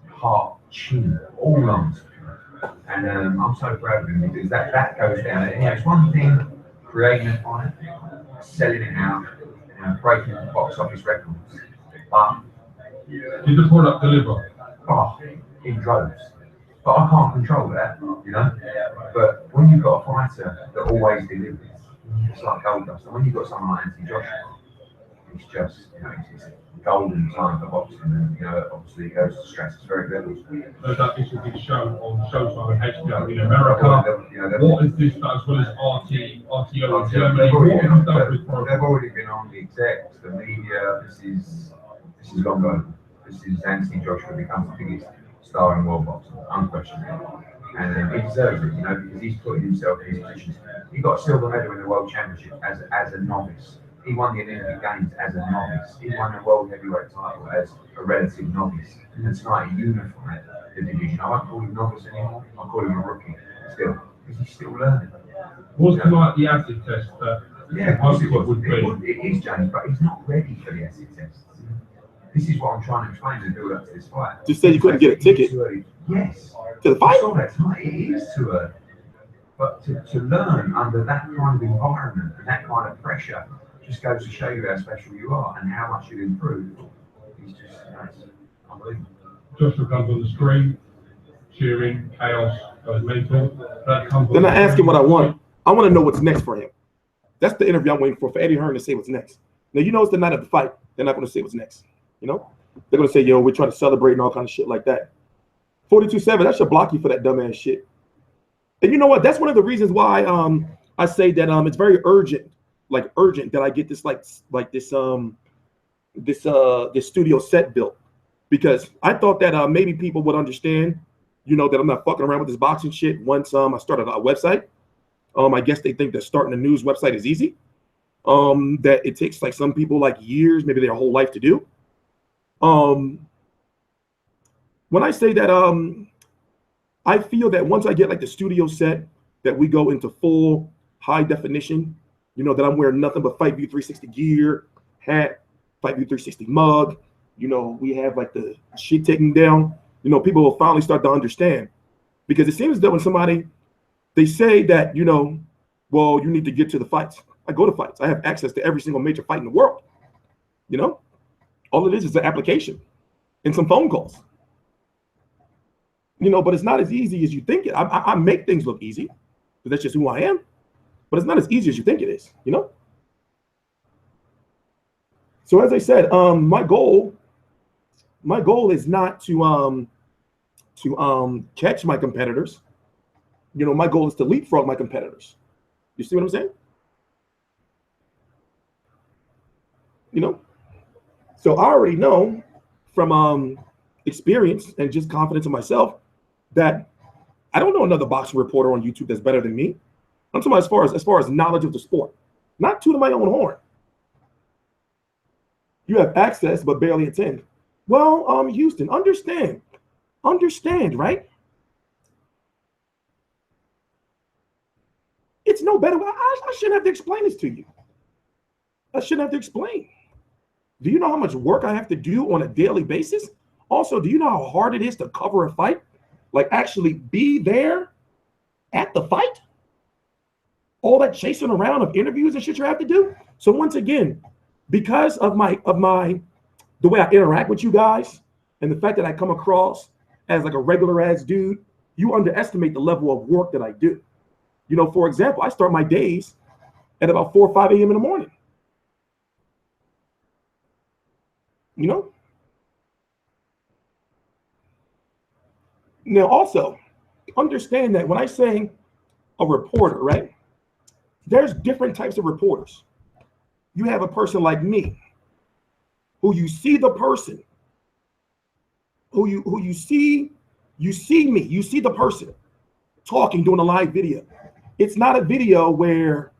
heart, chin, all lungs. And I'm so proud of him because that goes down. It's one thing creating a fight, selling it out, breaking the box office records. But did the product deliver? In droves. But I can't control that, But when you've got a fighter that always delivers, it's like gold dust. And when you've got someone like Anthony Joshua, it's just, it's a golden time for boxing. And, obviously it goes to stratospheric levels. No doubt this will be shown on Showtime and HBO in America. What is this, as well as RTO in Germany? What have you done with programs? They've already been on the execs, the media. This is long over. This is Anthony Joshua becomes the biggest star in world boxing, unquestionably. And he deserves it, you know, because he's putting himself in his positions. He got a silver medal in the World Championship as a novice. He won the Olympic Games as a novice. He won the World Heavyweight title as a relative novice. And tonight he unified the division. I won't call him novice anymore. I'll call him a rookie still, because he's still learning. Was tonight the acid test? Yeah, of course it would be. It is, James, but he's not ready for the acid test. This is what I'm trying to explain to build up to this fight. Just said you couldn't get a ticket. Yes. To the fight? I saw that tonight. It is too early. But to learn under that kind of environment and that kind of pressure just goes to show you how special you are and how much you improve. It's just, it's unbelievable. Joshua comes on the screen, cheering, chaos, goes mental. That comes then I ask him what I want. I want to know what's next for him. That's the interview I'm waiting for Eddie Hearn to say what's next. Now, you know it's the night of the fight. They're not going to say what's next. You know? They're going to say, yo, we're trying to celebrate and all kind of shit like that. 42-7, that should block you for that dumbass shit. And you know what? That's one of the reasons why I say that it's very urgent that I get this this studio set built, because I thought that maybe people would understand, you know, that I'm not fucking around with this boxing shit. Once I started a website, I guess they think that starting a news website is easy. That it takes like some people like years, maybe their whole life to do. When I say that I feel that once I get like the studio set, that we go into full high definition, you know, that I'm wearing nothing but Fight View 360 gear, hat, Fight View 360 mug, you know, we have like the shit taken down, you know, people will finally start to understand. Because it seems that when they say that, you know, well, you need to get to the fights. I go to fights. I have access to every single major fight in the world. You know, all it is an application and some phone calls. You know, but it's not as easy as you think it. I make things look easy, but that's just who I am. But it's not as easy as you think it is, you know? So as I said, my goal is not to catch my competitors. You know, my goal is to leapfrog my competitors. You see what I'm saying? You know? So I already know from experience and just confidence in myself that I don't know another boxing reporter on YouTube that's better than me. I'm talking about as far as knowledge of the sport, not to my own horn. You have access but barely attend. Well, Houston, understand, right? It's no better. I shouldn't have to explain this to you. I shouldn't have to explain. Do you know how much work I have to do on a daily basis? Also, do you know how hard it is to cover a fight? Like actually be there at the fight? All that chasing around of interviews and shit you have to do. So once again, because of the way I interact with you guys and the fact that I come across as like a regular ass dude, you underestimate the level of work that I do. You know, for example, I start my days at about 4 or 5 a.m. in the morning. You know? Now, also, understand that when I say a reporter, right? There's different types of reporters. You have a person like me, who you see the person, who you see me, you see the person talking, doing a live video. It's not a video where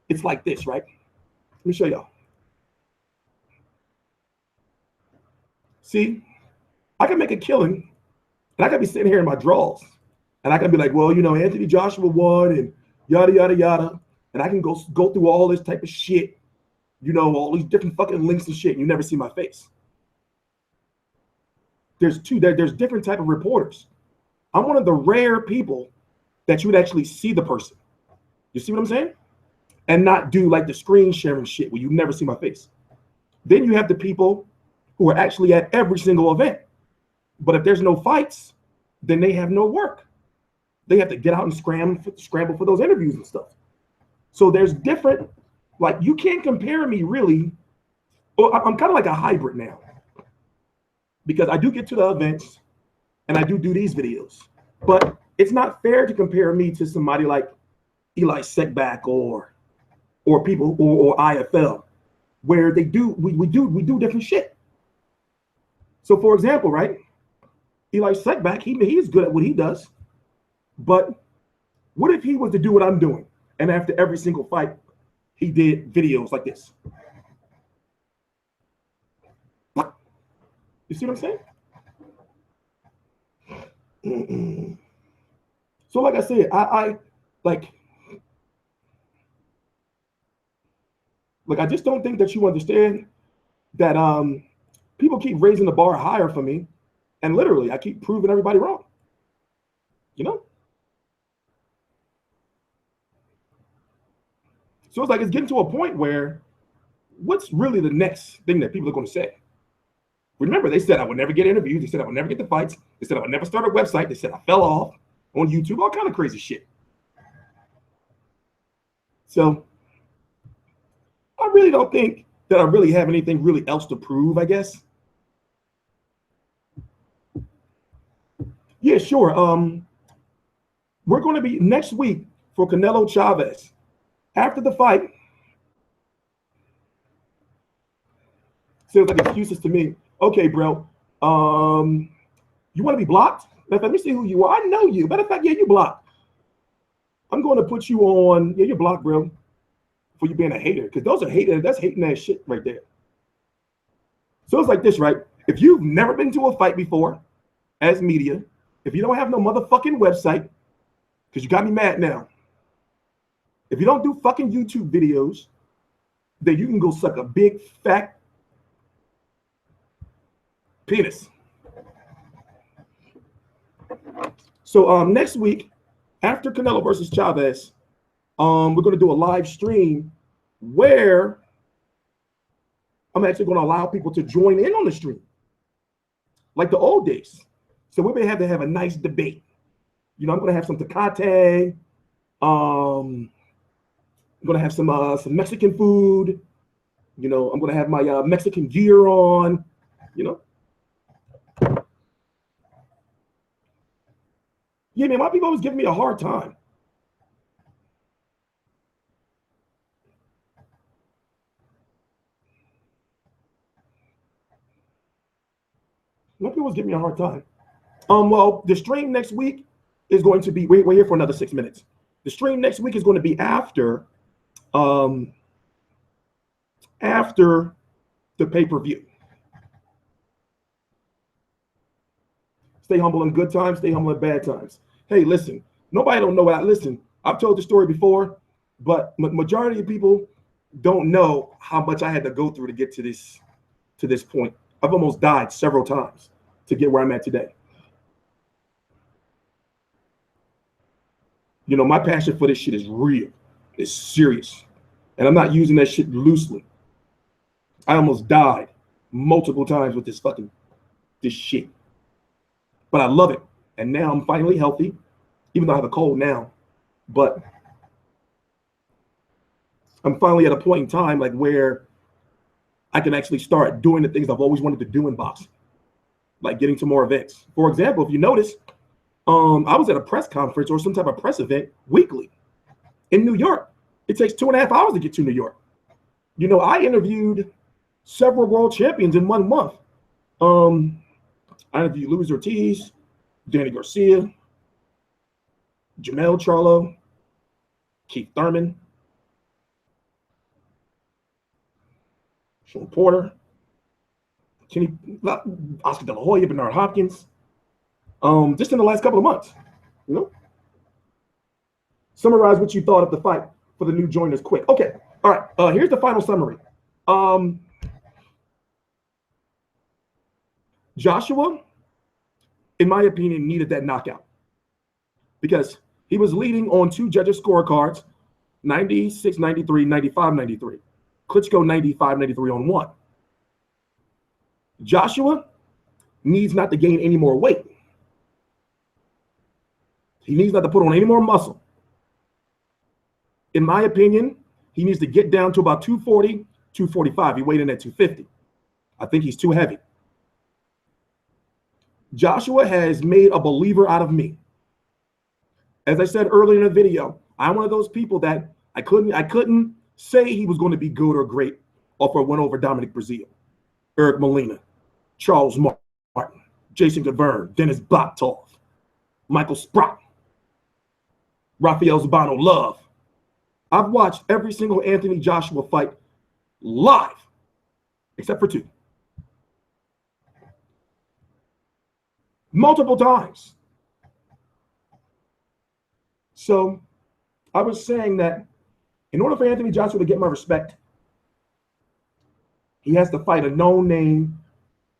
it's like this, right? Let me show y'all. See, I can make a killing. And I can be sitting here in my drawers, and I can be like, well, you know, Anthony Joshua won, and yada, yada, yada. And I can go through all this type of shit, you know, all these different fucking links and shit, and you never see my face. There's different type of reporters. I'm one of the rare people that you would actually see the person. You see what I'm saying? And not do like the screen sharing shit where you never see my face. Then you have the people who are actually at every single event. But if there's no fights, then they have no work. They have to get out and scramble for those interviews and stuff. So there's different, like you can't compare me really. Well, I'm kind of like a hybrid now, because I do get to the events and I do these videos. But it's not fair to compare me to somebody like Eli Sekback or people or IFL, where we do different shit. So for example, right? Eli Sekback, he is good at what he does. But what if he was to do what I'm doing, and after every single fight, he did videos like this? You see what I'm saying? So like I said, I I just don't think that you understand that people keep raising the bar higher for me, and literally I keep proving everybody wrong. You know? So it's like it's getting to a point where what's really the next thing that people are going to say? Remember, they said I would never get interviews. They said I would never get the fights. They said I would never start a website. They said I fell off on YouTube, all kind of crazy shit. So I really don't think that I really have anything really else to prove, I guess. Yeah, sure. We're going to be next week for Canelo Chavez. After the fight, sounds like excuses to me. Okay, bro. You want to be blocked? Let me see who you are. I know you. Matter of fact, yeah, you blocked. I'm going to put you on. Yeah, you're blocked, bro. For you being a hater, because those are haters. That's hating that shit right there. So it's like this, right? If you've never been to a fight before, as media, if you don't have no motherfucking website, because you got me mad now. If you don't do fucking YouTube videos, then you can go suck a big fat penis. So next week, after Canelo versus Chavez, we're going to do a live stream where I'm actually going to allow people to join in on the stream, like the old days. So we may have to have a nice debate. You know, I'm going to have some tecate. I'm going to have some Mexican food. You know, I'm going to have my Mexican gear on. You know. Yeah, man, my people always give me a hard time. My people always give me a hard time. Well, the stream next week is going to be, we're here for another 6 minutes. The stream next week is going to be after the pay-per-view. Stay humble in good times, stay humble in bad times. Hey, listen, nobody don't know what listen, I've told the story before, but majority of people don't know how much I had to go through to get to this point. I've almost died several times to get where I'm at today. You know, my passion for this shit is real. It's serious. And I'm not using that shit loosely. I almost died multiple times with this shit. But I love it. And now I'm finally healthy, even though I have a cold now. But I'm finally at a point in time like where I can actually start doing the things I've always wanted to do in boxing, like getting to more events. For example, if you notice, I was at a press conference or some type of press event weekly in New York. It takes 2.5 hours to get to New York. You know, I interviewed several world champions in 1 month. I interviewed Luis Ortiz, Danny Garcia, Jamel Charlo, Keith Thurman, Sean Porter, Oscar De La Hoya, Bernard Hopkins, just in the last couple of months, you know? Summarize what you thought of the fight for the new joiners quick. Okay, all right, here's the final summary. Joshua, in my opinion, needed that knockout because he was leading on 2 judges' scorecards, 96-93, 95-93. Klitschko 95-93 on 1. Joshua needs not to gain any more weight. He needs not to put on any more muscle. In my opinion, he needs to get down to about 240, 245. He weighed in at 250. I think he's too heavy. Joshua has made a believer out of me. As I said earlier in the video, I'm one of those people that I couldn't say he was going to be good or great off a win over Dominic Breazeale, Eric Molina, Charles Martin, Jason Gaverne, Dennis Botov, Michael Sprott. Rafael Zubano love. I've watched every single Anthony Joshua fight live, except for 2. Multiple times. So I was saying that in order for Anthony Joshua to get my respect, he has to fight a known name,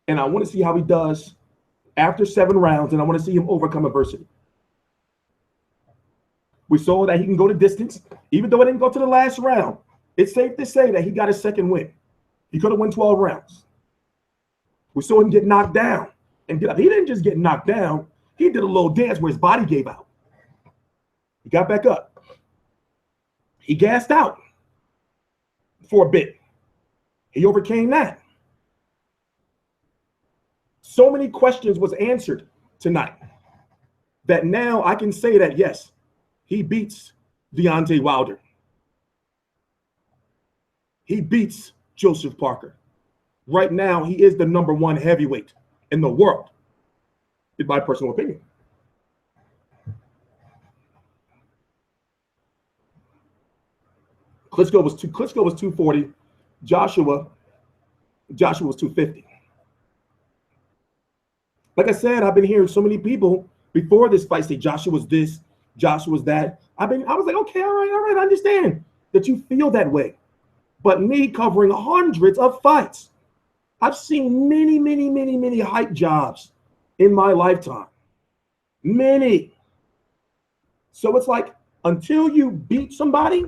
and I want to see how he does after 7 rounds, and I want to see him overcome adversity. We saw that he can go the distance, even though it didn't go to the last round. It's safe to say that he got his second win. He could have won 12 rounds. We saw him get knocked down and get up. He didn't just get knocked down. He did a little dance where his body gave out. He got back up. He gassed out for a bit. He overcame that. So many questions was answered tonight that now I can say that, yes, he beats Deontay Wilder. He beats Joseph Parker. Right now, he is the #1 heavyweight in the world, in my personal opinion. Klitschko was 240. Joshua was 250. Like I said, I've been hearing so many people before this fight say Joshua was this, Joshua was that. I was like, okay, all right, I understand that you feel that way. But me covering hundreds of fights, I've seen many hype jobs in my lifetime. Many. So it's like, until you beat somebody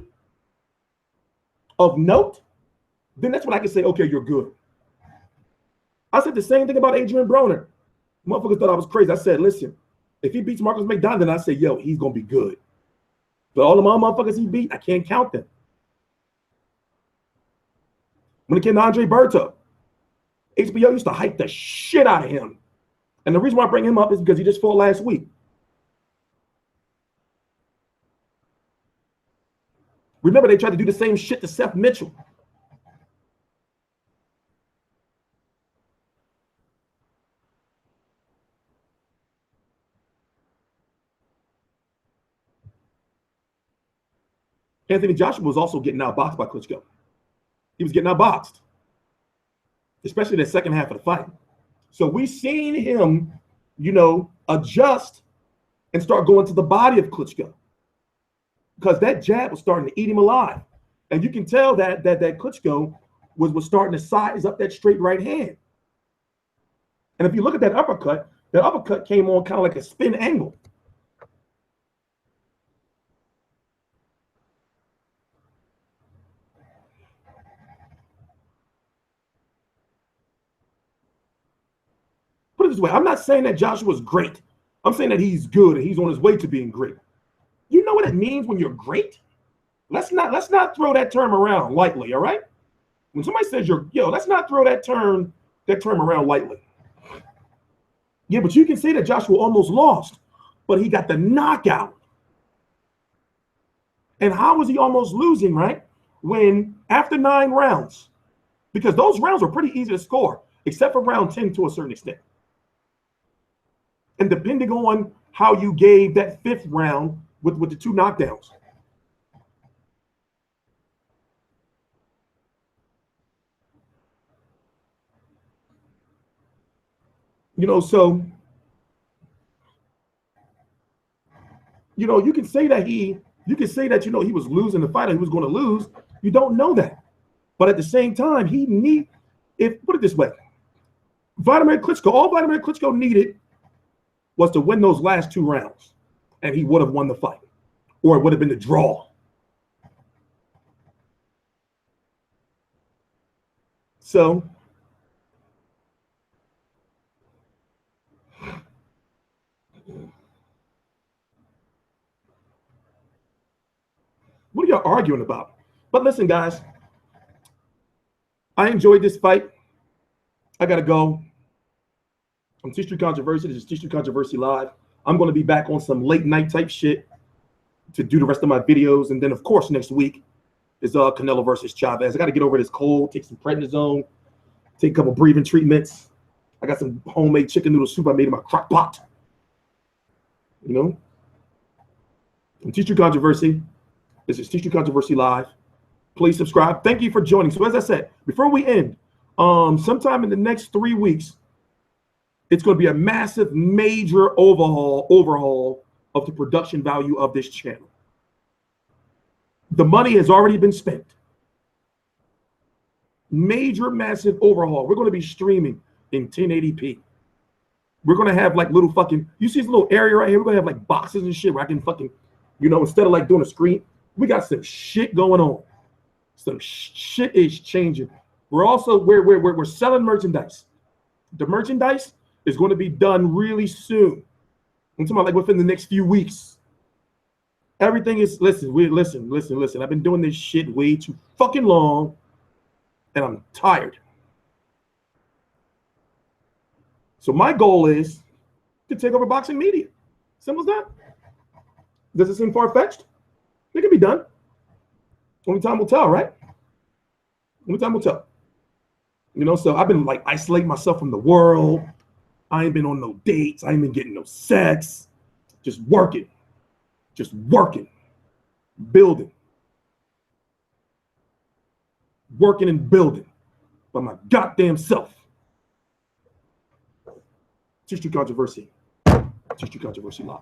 of note, then that's when I can say, okay, you're good. I said the same thing about Adrian Broner. Motherfuckers thought I was crazy. I said, listen, if he beats Marcus McDonald, then I say, yo, he's going to be good. But all the motherfuckers he beat, I can't count them. When it came to Andre Berto, HBO used to hype the shit out of him. And the reason why I bring him up is because he just fought last week. Remember, they tried to do the same shit to Seth Mitchell. Anthony Joshua was also getting outboxed by Klitschko. He was getting outboxed, especially in the second half of the fight. So we seen him, adjust and start going to the body of Klitschko, because that jab was starting to eat him alive. And you can tell that Klitschko was starting to size up that straight right hand. And if you look at that uppercut came on kind of like a spin angle. Put it this way, I'm not saying that Joshua's great. I'm saying that he's good and he's on his way to being great. You know what it means when you're great? Let's not throw that term around lightly, all right? When somebody says let's not throw that term around lightly. Yeah, but you can say that Joshua almost lost, but he got the knockout. And how was he almost losing, right? When after 9 rounds, because those rounds were pretty easy to score, except for round 10 to a certain extent. And depending on how you gave that 5th round with the 2 knockdowns. So you can say that he was losing the fight, or he was going to lose. You don't know that. But at the same time, put it this way, Wladimir Klitschko, all Wladimir Klitschko needed was to win those last 2 rounds, and he would have won the fight, or it would have been a draw. So what are y'all arguing about? But listen, guys, I enjoyed this fight. I got to go. I'm T-Street Controversy. This is T-Street Controversy Live. I'm going to be back on some late night type shit to do the rest of my videos. And then, of course, next week is Canelo versus Chavez. I got to get over this cold, take some prednisone, take a couple breathing treatments. I got some homemade chicken noodle soup I made in my crock pot. And Teach You Controversy. This is Teach You Controversy Live. Please subscribe. Thank you for joining. So as I said, before we end, sometime in the next 3 weeks, it's going to be a massive, major overhaul of the production value of this channel. The money has already been spent. Major, massive overhaul. We're going to be streaming in 1080p. We're going to have like little fucking, you see this little area right here? We're going to have like boxes and shit where I can fucking, you know, instead of like doing a screen, we got some shit going on. Some shit is changing. We're also, we're selling merchandise. The merchandise is going to be done really soon. I'm talking about like within the next few weeks. Everything is, listen. I've been doing this shit way too fucking long, and I'm tired. So my goal is to take over boxing media. Simple as that. Does it seem far-fetched? It can be done. Only time will tell, right? Only time will tell. You know, so I've been like isolating myself from the world. I ain't been on no dates. I ain't been getting no sex. Just working. Building. Working and building by my goddamn self. Teach You Controversy. Teach You Controversy Live.